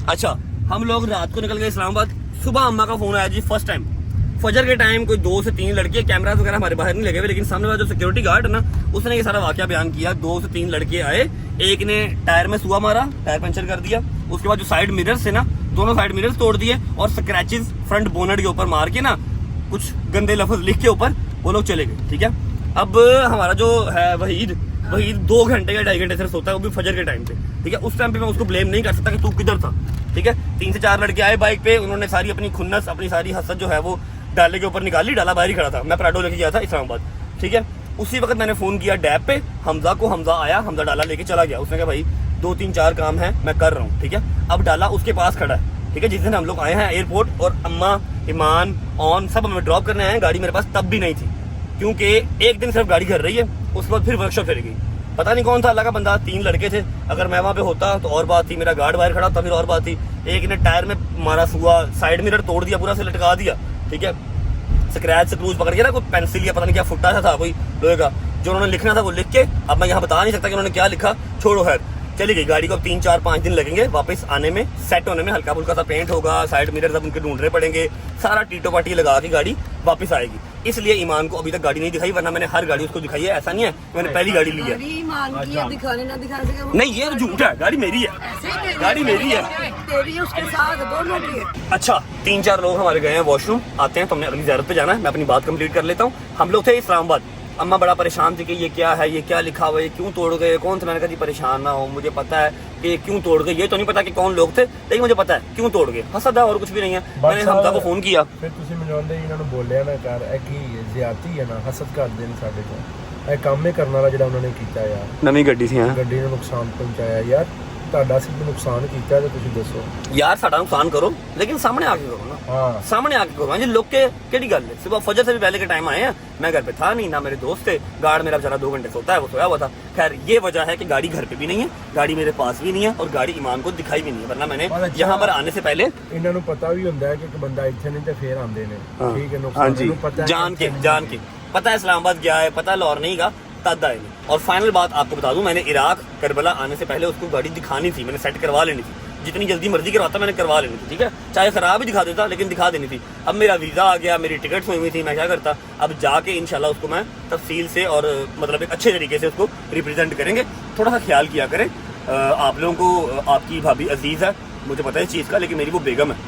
अच्छा हम लोग रात को निकल गए इस्लामाबाद। सुबह अम्मा का फोन आया जी फर्स्ट टाइम फजर के टाइम कोई 2 से 3 लड़के कैमरा वगैरह हमारे बाहर नहीं लगे हुए लेकिन सामने वाला जो सिक्योरिटी गार्ड है ना उसने ये सारा वाकया बयान किया। 2 से 3 लड़के आए एक ने टायर में सुआ मारा टायर पंचर कर दिया उसके बाद जो साइड मिरर्स थे ना दोनों साइड मिरर्स तोड़ दिए और स्क्रैचेस फ्रंट बोनट के ऊपर मार के ना कुछ गंदे लफ्ज लिख के ऊपर वो लोग चले गए। ठीक है अब हमारा जो है वहीद 2 घंटे या 2.5 घंटे से सोता है, वो भी फजर के टाइम पे, ठीक है। उस टाइम पे मैं उसको ब्लेम नहीं कर सकता कि तू किधर था, ठीक है। 3 से 4 लड़के आए बाइक पे, उन्होंने सारी अपनी खुन्नस, अपनी सारी हसद जो है वो डाले के ऊपर निकाली। डाला बाहर ही खड़ा था, मैं प्राडो लेके गया था इस्लामाबाद, ठीक है। उसी वक्त मैंने फोन किया डैब पे हमजा को, हमजा आया, हमजा डाला लेके चला गया। उसने कहा भाई 2-3-4 काम है मैं कर रहा हूँ, ठीक है। अब डाला उसके पास खड़ा है, ठीक है। जिस दिन हम लोग आए हैं एयरपोर्ट, और अम्मा, ईमान, ऑन सब हमें ड्रॉप करने आए हैं, गाड़ी मेरे पास तब भी नहीं थी, क्योंकि एक दिन सिर्फ गाड़ी घर रही है, उसके बाद फिर वर्कशॉप चली गई। पता नहीं कौन था अल्लाह का बंदा, 3 लड़के थे। अगर मैं वहाँ पे होता तो और बात थी, मेरा गार्ड बाहर खड़ा था फिर और बात थी। एक ने टायर में मारा सुआ, साइड मिरर तोड़ दिया, पूरा से लटका दिया, ठीक है। स्क्रैच स्क्रूज पकड़ के ना, कोई पेंसिल या पता नहीं क्या फुट्टा था कोई लोहे का, जो उन्होंने लिखना था वो लिख के, अब मैं यहाँ बता नहीं सकता कि उन्होंने क्या लिखा, छोड़ो खैर। चली गई गाड़ी को। अब 3-4-5 दिन लगेंगे वापस आने में, सेट होने में। हल्का फुल्का सा पेंट होगा, साइड मिरर सब उनके ढूंढने पड़ेंगे, सारा टीटो पाटी लगा के गाड़ी वापस आएगी। इसलिए ईमान को अभी तक गाड़ी नहीं दिखाई, वरना मैंने हर गाड़ी उसको दिखाई है। ऐसा नहीं है मैंने पहली गाड़ी ली है, दिखाने ना दिखाने से क्या वो- नहीं ये तो झूठ है, गाड़ी मेरी है, गाड़ी मेरी है। तेरी उसके साथ दोनों की है। अच्छा 3-4 लोग हमारे गए हैं वॉशरूम, आते हैं, तुमने अगली ज़ियारत पे जाना है, मैं अपनी बात कंप्लीट कर लेता हूँ। हम लोग थे इस्लामाबाद, अम्मा बड़ा परेशान थी कि ये क्या है, ये क्या लिखा हुआ है, क्यों तोड़ गए, कौन सा। मैंने कहा जी परेशान ना हो, मुझे पता है कि ये क्यों तोड़ गए, ये तो नहीं पता कि कौन लोग थे, लेकिन मुझे पता है क्यों तोड़ गए। हसद है और कुछ भी नहीं है। मैंने हमजा को फोन किया, ਫਿਰ ਤੁਸੀਂ ਮੈਨੂੰ ਆਂਦੇ ਇਹਨਾਂ ਨੂੰ ਬੋਲਿਆ ਨਾ ਕਰ, ਇਹ ਕੀ ਜ਼ਿਆਦਤੀ ਹੈ ਨਾ, ਹਸਦ ਕਰਦੇ ਨੇ ਸਾਡੇ ਤੋਂ। ਇਹ ਕੰਮ ਹੀ ਕਰਨ ਵਾਲਾ ਜਿਹੜਾ ਉਹਨਾਂ ਨੇ ਕੀਤਾ ਯਾਰ, नवी गड्डी थी हाँ ਗੱਡੀ ਨੂੰ ਨੁਕਸਾਨ ਪਹੁੰਚਾਇਆ ਯਾਰ। ਤੁਹਾਡਾ ਸਿਰਫ ਨੁਕਸਾਨ ਕੀਤਾ ਤੇ ਤੁਸੀਂ ਦੱਸੋ। यार साडा नुकसान करो, लेकिन सामने आके करो ना, हाँ सामने आके करो। जी लोग के केड़ी गल है, सुबह फजर से भी पहले के टाइम आए हैं, मैं घर पे था नहीं, ना मेरे दोस्त थे, गार्ड मेरा बेचारा 2 घंटे सोता है, वो सोया हुआ था। खैर ये वजह है कि गाड़ी घर पे भी नहीं है, गाड़ी मेरे पास भी नहीं है, और गाड़ी ईमान को दिखाई भी नहीं है, वरना मैंने यहाँ पर आने से पहले ਇਹਨਾਂ ਨੂੰ ਪਤਾ ਵੀ ਹੁੰਦਾ ਹੈ ਕਿ ਇੱਕ ਬੰਦਾ ਇੱਥੇ ਨਹੀਂ ਤੇ ਫੇਰ ਆਉਂਦੇ ਨੇ, ਠੀਕ ਹੈ। हाँ ਨੁਕਸਾਨ जी ਨੂੰ ਪਤਾ ਹੈ, जान के पता है इस्लामाबाद गया है, पता है लाहौर नहीं का तद आए। और फाइनल बात आपको बता दूं, मैंने इराक करबला आने से पहले उसको गाड़ी दिखानी थी, मैंने सेट करवा लेनी थी, जितनी जल्दी मर्जी करवाता मैंने करवा लेनी थी, ठीक है। चाहे खराब ही दिखा देता लेकिन दिखा देनी थी। अब मेरा वीज़ा आ गया, मेरी टिकट्स हुई थी, मैं क्या करता, अब जाके इंशाल्लाह उसको मैं तफसील से और मतलब एक अच्छे तरीके से उसको रिप्रेजेंट करेंगे। थोड़ा सा ख्याल किया करें। आप लोगों को आपकी भाभी अजीज़ है, मुझे पता है इस चीज़ का, लेकिन मेरी वो बेगम है,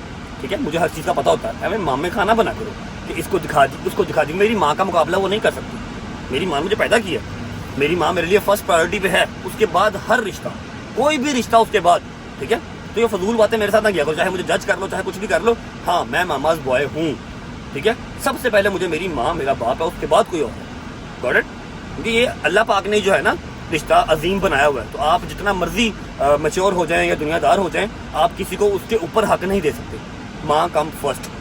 ठीक है। मुझे हर चीज़ का पता होता है। हमें माँ में खाना बना करो कि इसको दिखा दी, उसको दिखा दी। मेरी माँ का मुकाबला वो नहीं कर सकती। मेरी माँ ने मुझे पैदा किया, मेरी माँ मेरे लिए फर्स्ट प्रायोरिटी पे है, उसके बाद हर रिश्ता, कोई भी रिश्ता उसके बाद, ठीक है। तो ये फजूल बातें मेरे साथ ना किया करो, चाहे मुझे जज कर लो, चाहे कुछ भी कर लो। हाँ मैं मामाज बॉय हूँ, ठीक है। सबसे पहले मुझे मेरी माँ, मेरा बाप है, उसके बाद कोई और है। Got it? क्योंकि ये अल्लाह पाक ने जो है ना रिश्ता अजीम बनाया हुआ है। तो आप जितना मर्जी मैच्योर हो जाएं या दुनियादार हो जाएं, आप किसी को उसके ऊपर हक नहीं दे सकते। माँ कम फर्स्ट,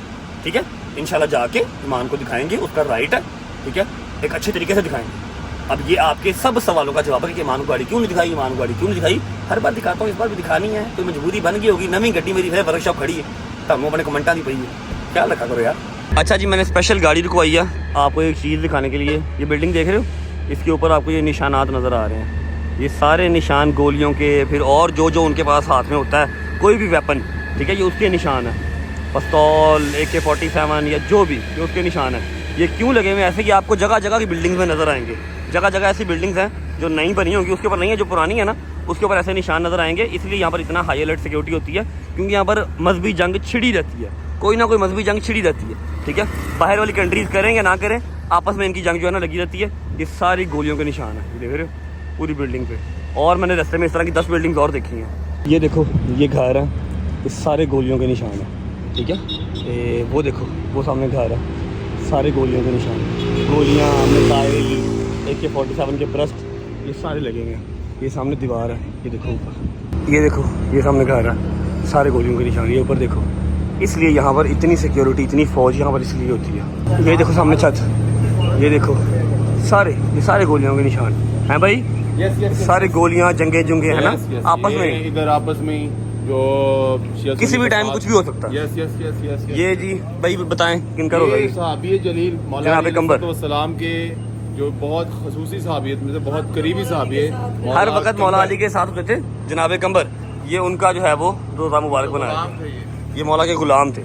ठीक है। इंशाल्लाह जाके ईमान को दिखाएंगे, उसका राइट है, ठीक है, एक अच्छे तरीके से दिखाएंगे। अब ये आपके सब सवालों का जवाब है कि ईमान को गाड़ी क्यों नहीं दिखाई, ईमान को गाड़ी क्यों नहीं दिखाई। हर बार दिखाता हूँ, इस बार भी दिखानी है, कोई मजबूरी बन गई होगी। नवी गड्डी मेरी है, वर्कशॉप खड़ी है, तब अपने कमेंटा नहीं पई है, क्या रखा करो यार। अच्छा जी, मैंने स्पेशल गाड़ी रुकवाई है आपको एक चीज़ दिखाने के लिए। ये बिल्डिंग देख रहे हो, इसके ऊपर आपको ये निशानात नज़र आ रहे हैं, ये सारे निशान गोलियों के, फिर और जो उनके पास हाथ में होता है कोई भी वेपन, ठीक है, ये उसके निशान है। पिस्तौल, AK-47 या जो भी, ये उसके निशान है। ये क्यों लगे हुए ऐसे कि आपको जगह जगह की बिल्डिंग्स में नज़र आएंगे। जगह जगह ऐसी बिल्डिंग्स हैं जो नई बनी होंगी, उसके ऊपर नहीं है, जो पुरानी है ना उसके ऊपर ऐसे निशान नज़र आएंगे। इसलिए यहाँ पर इतना हाई अलर्ट सिक्योरिटी होती है, क्योंकि यहाँ पर मजहबी जंग छिड़ी रहती है, कोई ना कोई मजहबी जंग छिड़ी रहती है, ठीक है। बाहर वाली कंट्रीज़ करें या ना करें, आपस में इनकी जंग जो है ना लगी रहती है। ये सारी गोलियों के निशान है, देख रहे हो पूरी बिल्डिंग पे। और मैंने रास्ते में इस तरह की 10 बिल्डिंग्स और देखी हैं। ये देखो, ये घर है, ये सारे गोलियों के निशान है, ठीक है। वो देखो, वो सामने घर है, सारे गोलियों के निशान, गोलियाँ, मिसाइल, AK-47 के ब्रस्ट, ये सारे लगेंगे। ये सामने दीवार है, ये देखो ऊपर, ये देखो, ये सामने घर है, सारे गोलियों के निशान। ये ऊपर देखो, इसलिए यहाँ पर इतनी सिक्योरिटी, इतनी फौज यहाँ पर इसलिए होती है। ये देखो सामने छत, ये देखो ये सारे गोलियों के निशान हैं भाई। सारे गोलियाँ, जंगे जुंगे है ना आपस में, इधर आपस में जो किसी भी टाइम कुछ भी हो सकता है। Yes yes yes yes. ये जी भाई बताएं किनका होगा ये? सहाबी जलील जनाब कंबर सलाम के जो बहुत खसूसी सहाबियत में से बहुत करीबी सहाबी है, हर वक्त मौला अली के साथ होते थे जनाब कंबर। ये उनका जो है वो रोज़ा मुबारक बनाया, ये मौला के गुलाम थे,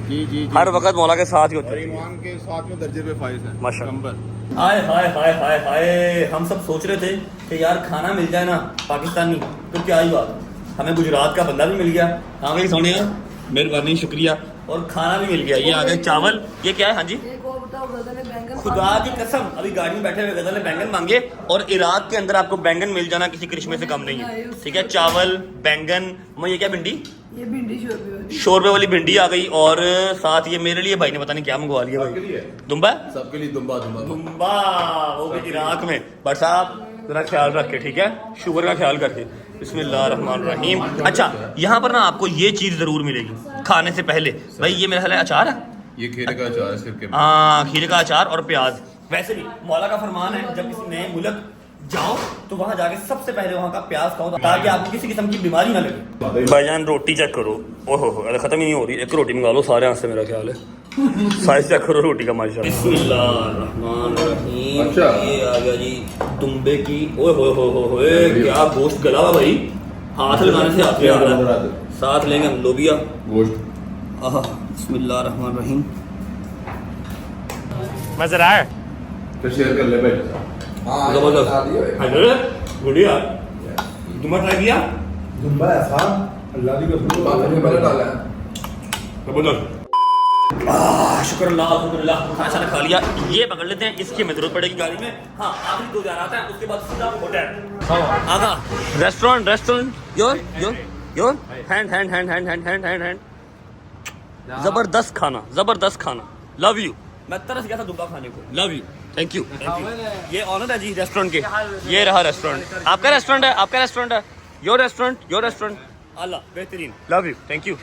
हर वक्त मौला के साथ ही होते थे, ईमान के साथ में दर्जे पे फाइज है माशाअल्लाह। हाय हाय हाय हाय हाय, हम सब सोच रहे थे कि यार खाना मिल जाए ना पाकिस्तानी तो क्या ही बात, हमें गुजरात का बंदा भी मिल गया। हाँ भाई सोनिया, मेहरबानी, शुक्रिया। और खाना भी मिल गया। ये आ गए चावल, ये क्या है? हाँ जी, वो गजल बैंगन खुदा की कसम अभी गाड़ी में बैठे हुए गजल ने बैंगन मांगे और इराक के अंदर आपको बैंगन मिल जाना किसी करिश्मे से कम नहीं है। ठीक है, चावल बैंगन, मैं ये क्या भिंडी, ये भिंडी शोरबे वाली, शोरबे वाली भिंडी आ गई और साथ ये मेरे लिए भाई ने पता नहीं क्या मंगवा लिया भाई, दुम्बा सबके लिए दुम्बा दुम्बा दुम्बा, वो भी इराक में। बट साहब जरा ख्याल रख के, ठीक है, शुगर का ख्याल करके। बिस्मिल्लाहिर्रहमानिर्रहीम। अच्छा यहाँ पर ना आपको ये चीज़ ज़रूर मिलेगी खाने से पहले भाई, ये मेरा ख्याल है अचार है, ये खीरे का अचार है सिर्फ के हाँ खीरे का अचार और प्याज। वैसे भी मौला का फरमान है जब किसी नए मुल्क जाओ तो वहां जाके सबसे पहले वहां का प्याज खाओ ताकि आपको किसी किस्म की बीमारी ना लगे। भाईजान रोटी चेक करो, ओहो अरे खत्म ही नहीं हो रही, एक रोटी मंगा लो सारे हाथ से, मेरा ख्याल है साइज चेक करो रोटी का माशाल्लाह। बिस्मिल्लाहिर्रहमानिर्रहीम। अच्छा। ये आ गया जी दुम्बे की, ओए होए क्या गोश्त गला हुआ भाई, हाथ लगाने से हाथ आ रहा है। साथ लेंगे हम लोबिया गोश्त। आहा बिस्मिल्लाहिर्रहमानिर्रहीम। मजा आया तो शेयर कर ले भाई। जबरदस्त बढ़िया। दुम्बा ट्राई किया? दुम्बा ऐसा अल्लाह की कसम पहले डाला है। जबरदस्त। शुक्र अल्लाह अल्हम्दुलिल्लाह, खाना खा लिया। ये पकड़ लेते हैं, इसकी हमें जरूरत पड़ेगी गाड़ी में। हाँ आखिरी 2 आता है, उसके बाद सीधा होटल आगा रेस्टोरेंट योर हैंड जबरदस्त खाना लव यू। मैं तरस गया था दुब्बा खाने को, लव यू, थैंक यू। ये ऑनर है जी रेस्टोरेंट के, ये रहा रेस्टोरेंट, आपका रेस्टोरेंट है, योर रेस्टोरेंट अल्लाह बेहतरीन, लव यू, थैंक यू।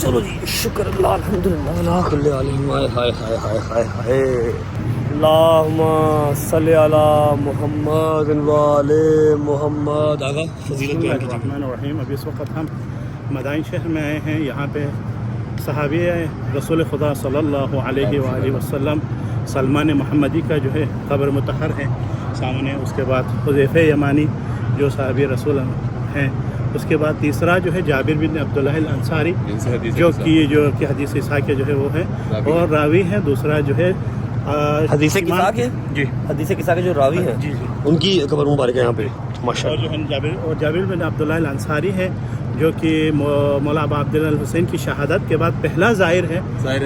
चलो जी शुक्र अल्लाह अल्हम्दुलिल्लाह अला कुल्ली हालिन। हाय अल्लाहुम्मा सल्ली अला मुहम्मद व आले मुहम्मद। आगा फजीलत बयान कीजिए। बिस्मिल्लाहिर्रहमानिर्रहीम। अभी इस वक्त हम मदाइन शहर में आए हैं। यहाँ पे सहाबी रसूल खुदा सल्लल्लाहु अलैहि वसल्लम सलमान मोहम्मदी का जो है कब्र मुतहर है सामने। उसके बाद हुज़ैफ़ा यमानी जो सहाबी रसूल हैं। उसके बाद तीसरा जो है जाबिर बिन अब्दुल्लाह अल अंसारी जो कि हदीस ईसा के जो है वो है और रावी हैं। दूसरा जो है हदीस किसा के जो रावी हैं जी उनकी कब्र मुबारक है यहाँ पे माशाअल्लाह। जो है जाबिर बिन अब्दुल्लाह अल अंसारी है जो कि मौला अबा अब्दुल्लाह अल हुसैन की शहादत के बाद पहला ज़ाहिर है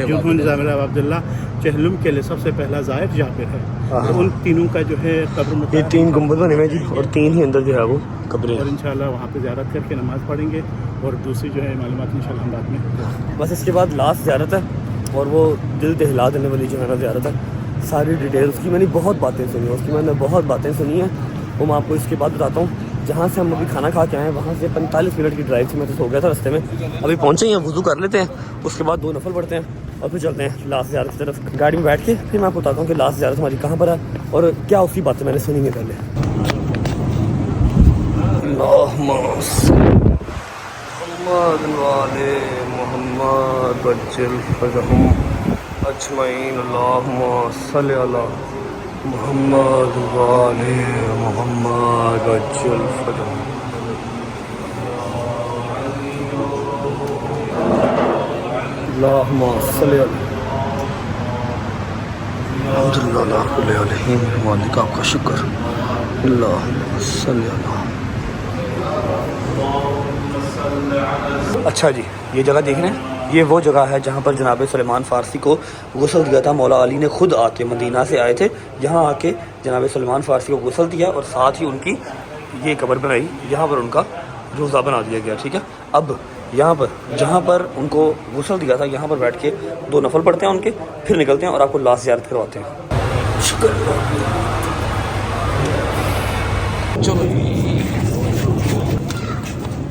जिन्होंने जाबिर अब्दुल्लाह चहलुम के लिए सबसे पहला ज़ाहिर जाबिर है। तो उन तीनों का जो है कब्र, ये 3 गुंबद बने हुए जी और 3 ही अंदर जो है वो कब्रें, और इंशाल्लाह वहाँ पे ज़ियारत करके नमाज़ पढ़ेंगे और दूसरी जो है मालूमात इंशाल्लाह हम बाद में। बस इसके बाद लास्ट ज़ियारत है और वो दिल दहला देने वाली जो है ना ज़ियारत है। सारी डिटेल्स की मैंने बहुत बातें सुनी हैं, वो मैं आपको इसके बाद बताता हूँ। जहाँ से हम अभी खाना खा के आए हैं वहाँ से 45 मिनट की ड्राइव थी, मैं तो सो गया था रास्ते में। अभी पहुँचे ही हैं, वुज़ू कर लेते हैं, उसके बाद 2 नफल पढ़ते हैं और फिर चलते हैं लास्ट ज़ियारत की तरफ। गाड़ी में बैठ के फिर मैं आपको बताता हूँ कि लास्ट ज़ियारत हमारी कहाँ पर है और क्या उसकी बातें मैंने सुनी है पहले। मोहम्मद वाले मोहम्मद अज्जल फजल। अल्लाहुम्मा सल्ली अल्हम्दुलिल्लाह मालिक आपका शुक्र। अल्लाहुम्मा सल्ली अल्लाह। अच्छा जी ये जगह देख रहे हैं, ये वो जगह है जहाँ पर जनाब सलेमान फ़ारसी को गुस्ल दिया था। मौला अली ने खुद आके मदीना से आए थे, यहाँ आके जनाब सलेमान फ़ारसी को गुस्ल दिया और साथ ही उनकी ये कब्र बनाई, यहाँ पर उनका रोज़ा बना दिया गया। ठीक है, अब यहाँ पर जहाँ पर उनको गुस्ल दिया था यहाँ पर बैठ के 2 नफल पढ़ते हैं उनके, फिर निकलते हैं और आपको लास्ट ज़ियारत करवाते हैं। शुक्र। चलो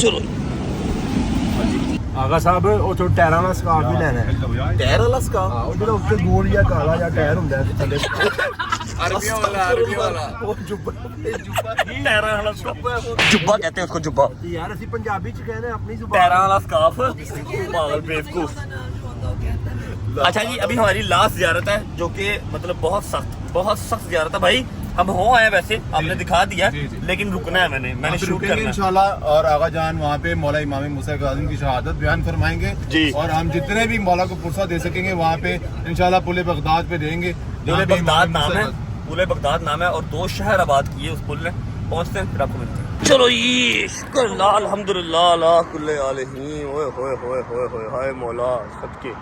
चलो ਆਗਾ ਸਾਹਿਬ ਉਹ ਤੋਂ ਟਾਇਰਾਂ ਵਾਲਾ ਸਕਾਫ ਵੀ ਲੈਣਾ ਹੈ। ਟਾਇਰ ਵਾਲਾ ਸਕਾਫ ਉਹ ਜਿਹੜਾ ਉੱਤੇ ਗੋਲ ਜਾਂ ਕਾਲਾ ਜਾਂ ਟਾਇਰ ਹੁੰਦਾ ਹੈ ਥੱਲੇ ਅਰਬੀ ਵਾਲਾ ਉਹ ਜੁੱਬਾ ਟਾਇਰਾਂ ਵਾਲਾ जुब्बा कहते हैं उसको, जुब्बा ਯਾਰ ਅਸੀਂ ਪੰਜਾਬੀ ਚ ਕਹਿੰਦੇ ਆਪਣੀ ਜ਼ੁਬਾਨ। पैरा वाला स्काफ, पागल बेवकूफ। अच्छा जी अभी हमारी लास्ट ज़ियारत है जो कि मतलब बहुत सख्त ज़ियारत है भाई। हम हो आए वैसे, आपने दिखा दिया लेकिन रुकना है, मैंने शूट करना है इंशाल्लाह। और आगा जान वहाँ पे मौला इमाम मूसा काज़िम की शहादत बयान फरमाएंगे जी, और हम जितने भी मौला को पुरसा दे सकेंगे वहाँ पे इंशाल्लाह पुल बगदाद पे देंगे। पुल बगदाद नाम है, पुल बगदाद नाम है और 2 शहर आबाद किए उस पुल ने। पहुंचते हैं फिर आपको मिलते हैं। चलो ये शुक्र अल्हम्दुलिल्लाह ला कुल्ले आलहीन, ओए होए होए होए होए हाय मौला सबके।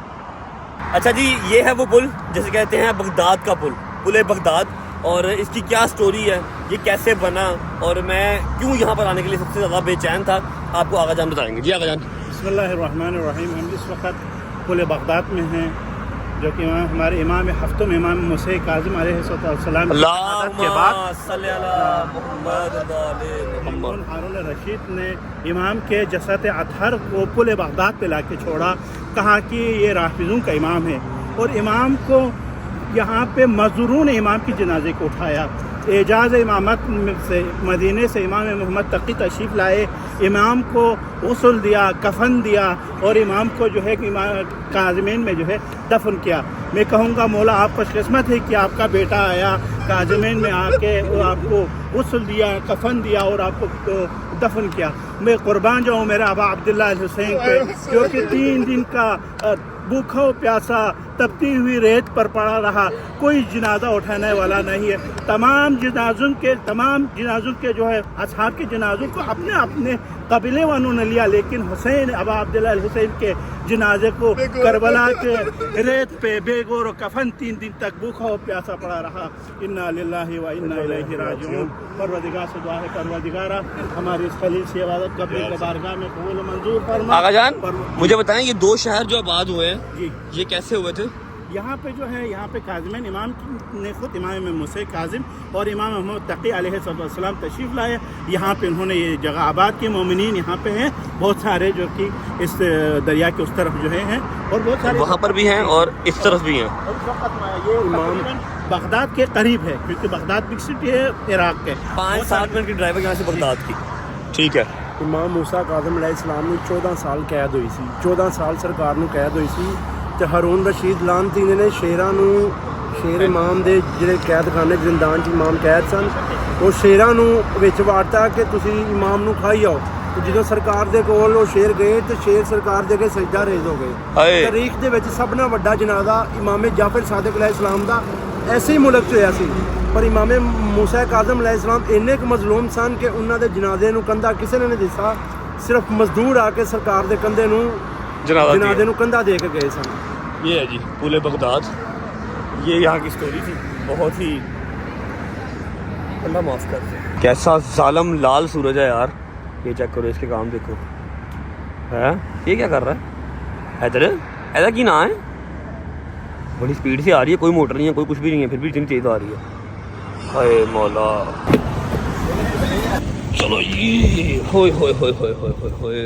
अच्छा जी, ये है वो पुल जैसे कहते हैं बगदाद का पुल, पुल बगदाद। और इसकी क्या स्टोरी है, ये कैसे बना और मैं क्यों यहाँ पर आने के लिए सबसे ज़्यादा बेचैन था, आपको आगा जान बताएंगे। जी आगा जान। बिस्मिल्लाहिर्रहमानिर्रहीम। हम इस वक्त पुल बगदाद में हैं, जो कि हमारे इमाम हफ्तों में इमाम मूसा काज़िम अलैहिस्सलाम के बाद हारून रशीद ने इमाम के जसद अतहर को पुल बगदाद पे ला के छोड़ा। कहा कि ये राफिज़ों का इमाम है और इमाम को यहाँ पे मज़दूरों ने इमाम की जनाजे को उठाया। एजाज़ इमामत से मदीने से इमाम मोहम्मद तकी तशरीफ़ लाए, इमाम को गुस्ल दिया, कफन दिया और इमाम को जो है काज़िमीन में जो है दफन किया। मैं कहूँगा मौला आप खुशकिस्मत है कि आपका बेटा आया काज़िमीन में आके वो आपको गुस्ल दिया, कफन दिया और आपको दफन किया। मैं कुर्बान जाऊँ मेरे अबा अब्दुल्लाह अल हुसैन पे, जो कि 3 दिन का भूखा प्यासा तपती हुई रेत पर पड़ा रहा, कोई जनाजा उठाने वाला नहीं है। तमाम जनाजों के जो है असहाब के जनाजों को अपने अपने कबीले वालों ने लिया, लेकिन हुसैन अबा अब्दुल्लाह अल हुसैन के जनाजे को करबला के रेत पे बेगौर कफन 3 दिन तक भूखा और प्यासा पड़ा रहा। इन्ना लिल्लाहि व इन्ना इलैहि राजिऊन। परवरदिगार से दुआ है, परवरदिगारा हमारी इस खलील से इबादत कब्र के बारगाह में कबूल मंजूर फरमा। आगा जान मुझे बताएं, ये 2 शहर जो आबाद हुए हैं जी, ये कैसे हुए थे? यहाँ पे जो है, यहाँ पे काज़िमीन इमाम ने खुद इमाम मूसा काज़िम और इमाम मोहम्मद तकी अलैहिस्सलाम तशरीफ़ लाए। यहाँ पे उन्होंने ये जगह आबाद की। मोमिनीन यहाँ पे हैं बहुत सारे, जो कि इस दरिया के उस तरफ जो हैं और बहुत सारे वहाँ पर भी हैं और इस तरफ भी हैं। और इस वक्त ये इमाम बगदाद के करीब है, क्योंकि बगदाद बिग सिटी है इराक के। 5-7 मिनट की ड्राइव यहाँ से बगदाद की। ठीक है। इमाम मूसा काज़िम अलैहिस्सलाम ਨੂੰ 14 ਸਾਲ ਕੈਦ ਹੋਈ ਸੀ। 14 ਸਾਲ ਸਰਕਾਰ ਨੂੰ ਕੈਦ ਹੋਈ ਸੀ ਤੇ ਹਾरून ਰਸ਼ੀਦ ਲਾਨਤੀ ਨੇ ਸ਼ੇਰਾਂ ਨੂੰ, ਸ਼ੇਰ ਇਮਾਮ ਦੇ ਜਿਹੜੇ ਕੈਦਖਾਨੇ ਜ਼ਿੰਦਾਨ 'ਚ ਇਮਾਮ ਕੈਦ ਸਨ, ਉਹ ਸ਼ੇਰਾਂ ਨੂੰ ਵਿੱਚ ਵਾਰਤਾ ਕਿ ਤੁਸੀਂ ਇਮਾਮ ਨੂੰ ਖਾਈ ਆਓ। ਤੇ ਜਦੋਂ ਸਰਕਾਰ ਦੇ ਕੋਲ ਉਹ ਸ਼ੇਰ ਗਏ ਤੇ ਸ਼ੇਰ ਸਰਕਾਰ ਦੇ ਅੱਗੇ ਸਜਦਾ ਰੇਜ਼ ਹੋ ਗਏ। ਤਾਰੀਖ ਦੇ ਵਿੱਚ ਸਭ ਨਾਲੋਂ ਵੱਡਾ ਜਨਾਜ਼ਾ ਇਮਾਮ ਜਾਫਰ ਸਾਦਿਕ अलैहिस्सलाम ਦਾ ਐਸੇ ਹੀ ਮੁਲਕ 'ਚ ਹੋਇਆ ਸੀ। ਪਰ ਇਮਾਮ मूसा काज़िम अलैहिस्सलाम ਇੰਨੇ ਕੁ ਮਜ਼ਲੂਮ ਸਨ ਕਿ ਉਹਨਾਂ ਦੇ ਜਨਾਜ਼ੇ ਨੂੰ ਕੰਧਾ ਕਿਸੇ ਨੇ ਨਹੀਂ ਦਿੱਤਾ। ਸਿਰਫ ਮਜ਼ਦੂਰ ਆ ਕੇ ਸਰਕਾਰ ਦੇ ਕੰਧੇ ਨੂੰ जनाजे ਨੂੰ कंधा दे के गए सन। ये है जी पुल बगदाद, ये यहाँ की स्टोरी थी। बहुत ही अल्लाह माफ़ कर दे। कैसा जालम लाल सूरज है यार, ये चेक करो, इसके काम देखो है। ये क्या कर रहा है इधर? ऐसा की ना है, बड़ी स्पीड से आ रही है, कोई मोटर नहीं है, कोई कुछ भी नहीं है, फिर भी इतनी तेज़ आ रही है। हाय मौला। चलो ये होए होए होए होए होए होए होए।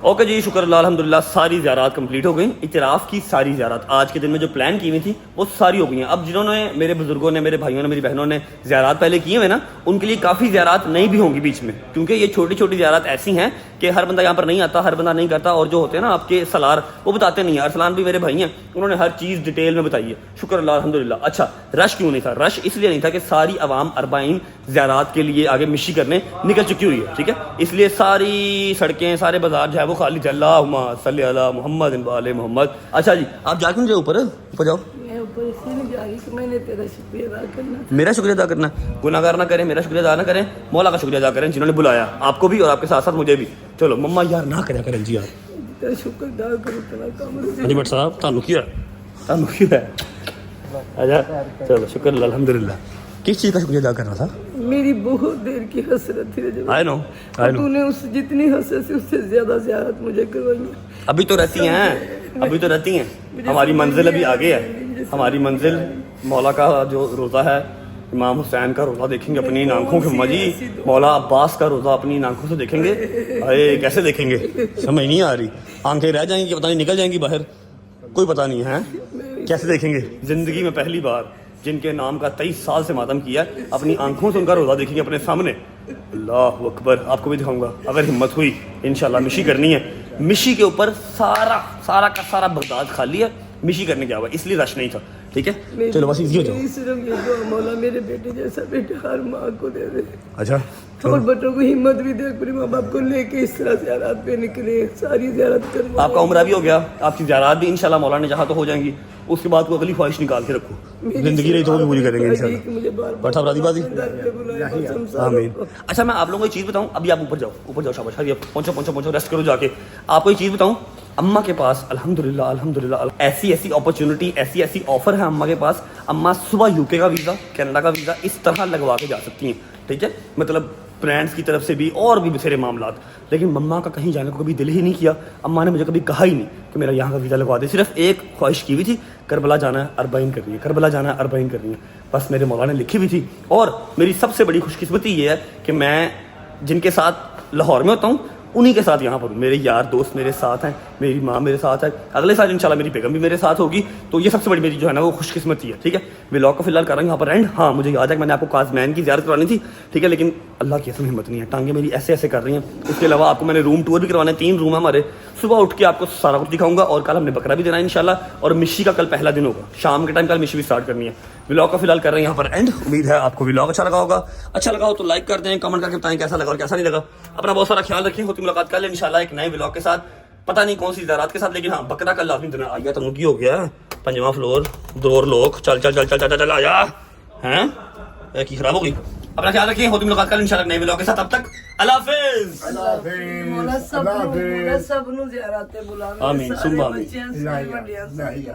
ओके जी, शुक्र अल्लाह अल्हम्दुलिल्लाह सारी ज़ियारत कंप्लीट हो गई। इतराफ़ की सारी ज़ियारत आज के दिन में जो प्लान की हुई थी वो सारी हो गई हैं। अब जिन्होंने, मेरे बुजुर्गों ने, मेरे भाइयों ने, मेरी बहनों ने ज़ियारत पहले किए हुए ना, उनके लिए काफ़ी ज़ियारत नहीं भी होंगी बीच में, क्योंकि ये छोटी छोटी ज़ियारत ऐसी हैं कि हर बंदा यहाँ पर नहीं आता, हर बंदा नहीं करता। और जो होते हैं ना आपके सलार, वो बताते नहीं हैं। अरसलान भी मेरे भाई हैं, उन्होंने हर चीज़ डिटेल में बताई है। शुक्र अल्लाह अल्हम्दुलिल्लाह। अच्छा, रश क्यों नहीं था? रश इसलिए नहीं था कि सारी आवाम अरबाइन ज़ियारत के लिए आगे मिशी करने निकल चुकी हुई है, ठीक है। इसलिए सारी सड़कें, सारे बाजार जो है वो खाली। अल्लाहुम्मा सल्ली अला मुहम्मद व आले मुहम्मद। अच्छा जी, आप जा क्यों जाओ ऊपर जाओ? मैं ऊपर इसलिए नहीं जा रही कि मैंने तेरा शुक्रिया अदा करना। मेरा शुक्रिया अदा करना? गुनाहगार ना करें, मेरा शुक्रिया अदा ना करें, मौला का शुक्रिया अदा करें जिन्होंने बुलाया आपको भी और आपके साथ साथ मुझे भी। चलो मम्मा यार ना करें करें जी यार, तेरा शुक्र अदा करो, तेरा काम। जी भट्ट साहब तानू क्या है? अच्छा चलो शुक्र अल्हम्दुलिल्लाह। किस चीज़ का शुक्रिया अदा करना था? मेरी बहुत देर की हसरत थी रजब। आई नो तूने उस जितनी हसरत थी उससे ज्यादा ज़ियारत मुझे करवाई। अभी तो रहती हैं, अभी तो रहती हैं। हमारी मंजिल अभी आगे है। हमारी मंजिल मौला का जो रोज़ा है, इमाम हुसैन का रोज़ा देखेंगे अपनी आंखों के। मजी मौला अब्बास का रोज़ा अपनी आंखों से देखेंगे। अरे कैसे देखेंगे, समझ नहीं आ रही। आंखें रह जाएंगी, पता नहीं निकल जाएंगी बाहर, कोई पता नहीं है कैसे देखेंगे। ज़िंदगी में पहली बार जिनके नाम का 23 साल से मातम किया, अपनी आंखों से उनका रोज़ा देखेंगे अपने सामने। अल्लाह अकबर। आपको भी दिखाऊंगा अगर हिम्मत हुई इंशाल्लाह। मिशी करनी है, मिशी के ऊपर सारा का सारा बगदाद खाली है, मिशी करने क्या हुआ, इसलिए रश नहीं था, ठीक है। चलो बस इजी हो जाओ। सिर्फ ये दुआ, मौला मेरे बेटे जैसा बेटा हर माँ को दे दे। अच्छा और बच्चों को हिम्मत भी दे, अपने माँ बाप को लेके इस तरह ज़ियारत पे निकले, सारी ज़ियारत करवा। आपका उम्र भी हो गया, आपकी ज़ियारत भी इंशाल्लाह मौला ने चाहा तो हो जाएंगी। उसके बाद को अगली ख्वाहिश निकाल के रखो, जिंदगी रही तो वो भी पूरी करेंगे इंशाल्लाह। बट साहब राजीबाजी आमीन। अच्छा मैं आप लोगों को एक चीज़ बताऊं, अभी आप ऊपर जाओ शाबाश, हरिए पहुंचो रेस्ट करो जाके। आपको एक चीज़ बताऊं, अम्मा के पास अल्हम्दुलिल्लाह ऐसी अपॉर्चुनिटी, ऐसी ऑफर है अम्मा के पास। अम्मा सुबह यूके का वीज़ा, कनाडा का वीज़ा इस तरह लगवा के जा सकती हैं, ठीक है, मतलब फ्रेंड्स की तरफ से भी और भी बथेरे मामलात। लेकिन मम्मा का कहीं जाने को कभी दिल ही नहीं किया। अम्मा ने मुझे कभी कहा ही नहीं कि मेरा यहाँ का वीज़ा लगवा दे। सिर्फ एक ख्वाहिश की हुई थी, करबला जाना है, अरबाइन करनी है, करबला जाना है, अरबाइन करनी है, बस मेरे मौला ने लिखी हुई थी। और मेरी सबसे बड़ी खुशकिस्मती ये है कि मैं जिनके साथ लाहौर में होता हूँ उन्हीं के साथ यहाँ पर हूँ। मेरे यार दोस्त मेरे साथ हैं, मेरी माँ मेरे साथ है, अगले साल इंशाल्लाह मेरी बेगम भी मेरे साथ होगी। तो ये सबसे बड़ी मेरी जो है ना वो खुशकिस्मती है, ठीक है। व्लॉग को फिलहाल कर रहा हूँ यहाँ पर एंड। हाँ मुझे याद है कि मैंने आपको काज़मैन की ज़ियारत करवानी थी, ठीक है, लेकिन अल्लाह की कसम हिम्मत नहीं है, टांगे मेरी ऐसे कर रही हैं। उसके अलावा आपको मैंने रूम टूर भी करवाना है, 3 रूम है हमारे। सुबह उठ के आपको सारा कुछ दिखाऊंगा। और कल हमने बकरा भी देना है इंशाल्लाह, और मिशी का कल पहला दिन होगा, शाम के टाइम कल मिशी भी स्टार्ट करनी है। व्लॉग का फिलहाल कर रहे हैं यहाँ पर एंड। उम्मीद है आपको व्लॉग अच्छा लगा होगा। अच्छा लगा हो तो लाइक कर दें, कमेंट करके बताएं कैसा लगा और कैसा नहीं लगा। अपना बहुत सारा ख्याल रखें। होती मुलाकात कर लें इंशाल्लाह एक नए व्लॉग के साथ, पता नहीं कौन सी ज़ियारत के साथ, लेकिन हाँ बकरा कल लाजमी देना। आ गया तो मुर्गी हो गया, 5वां फ्लोर, 2 लोग, चल आया हैं की खराब हो गई। अपना ख्याल रखिए। होती मुलाकात कर इंशाल्लाह नए व्लॉग के साथ। अब तक अल्लाह हाफिज़। मौला सब नु ज़ियारत पे बुलावे। आमीन सुम्मा आमीन।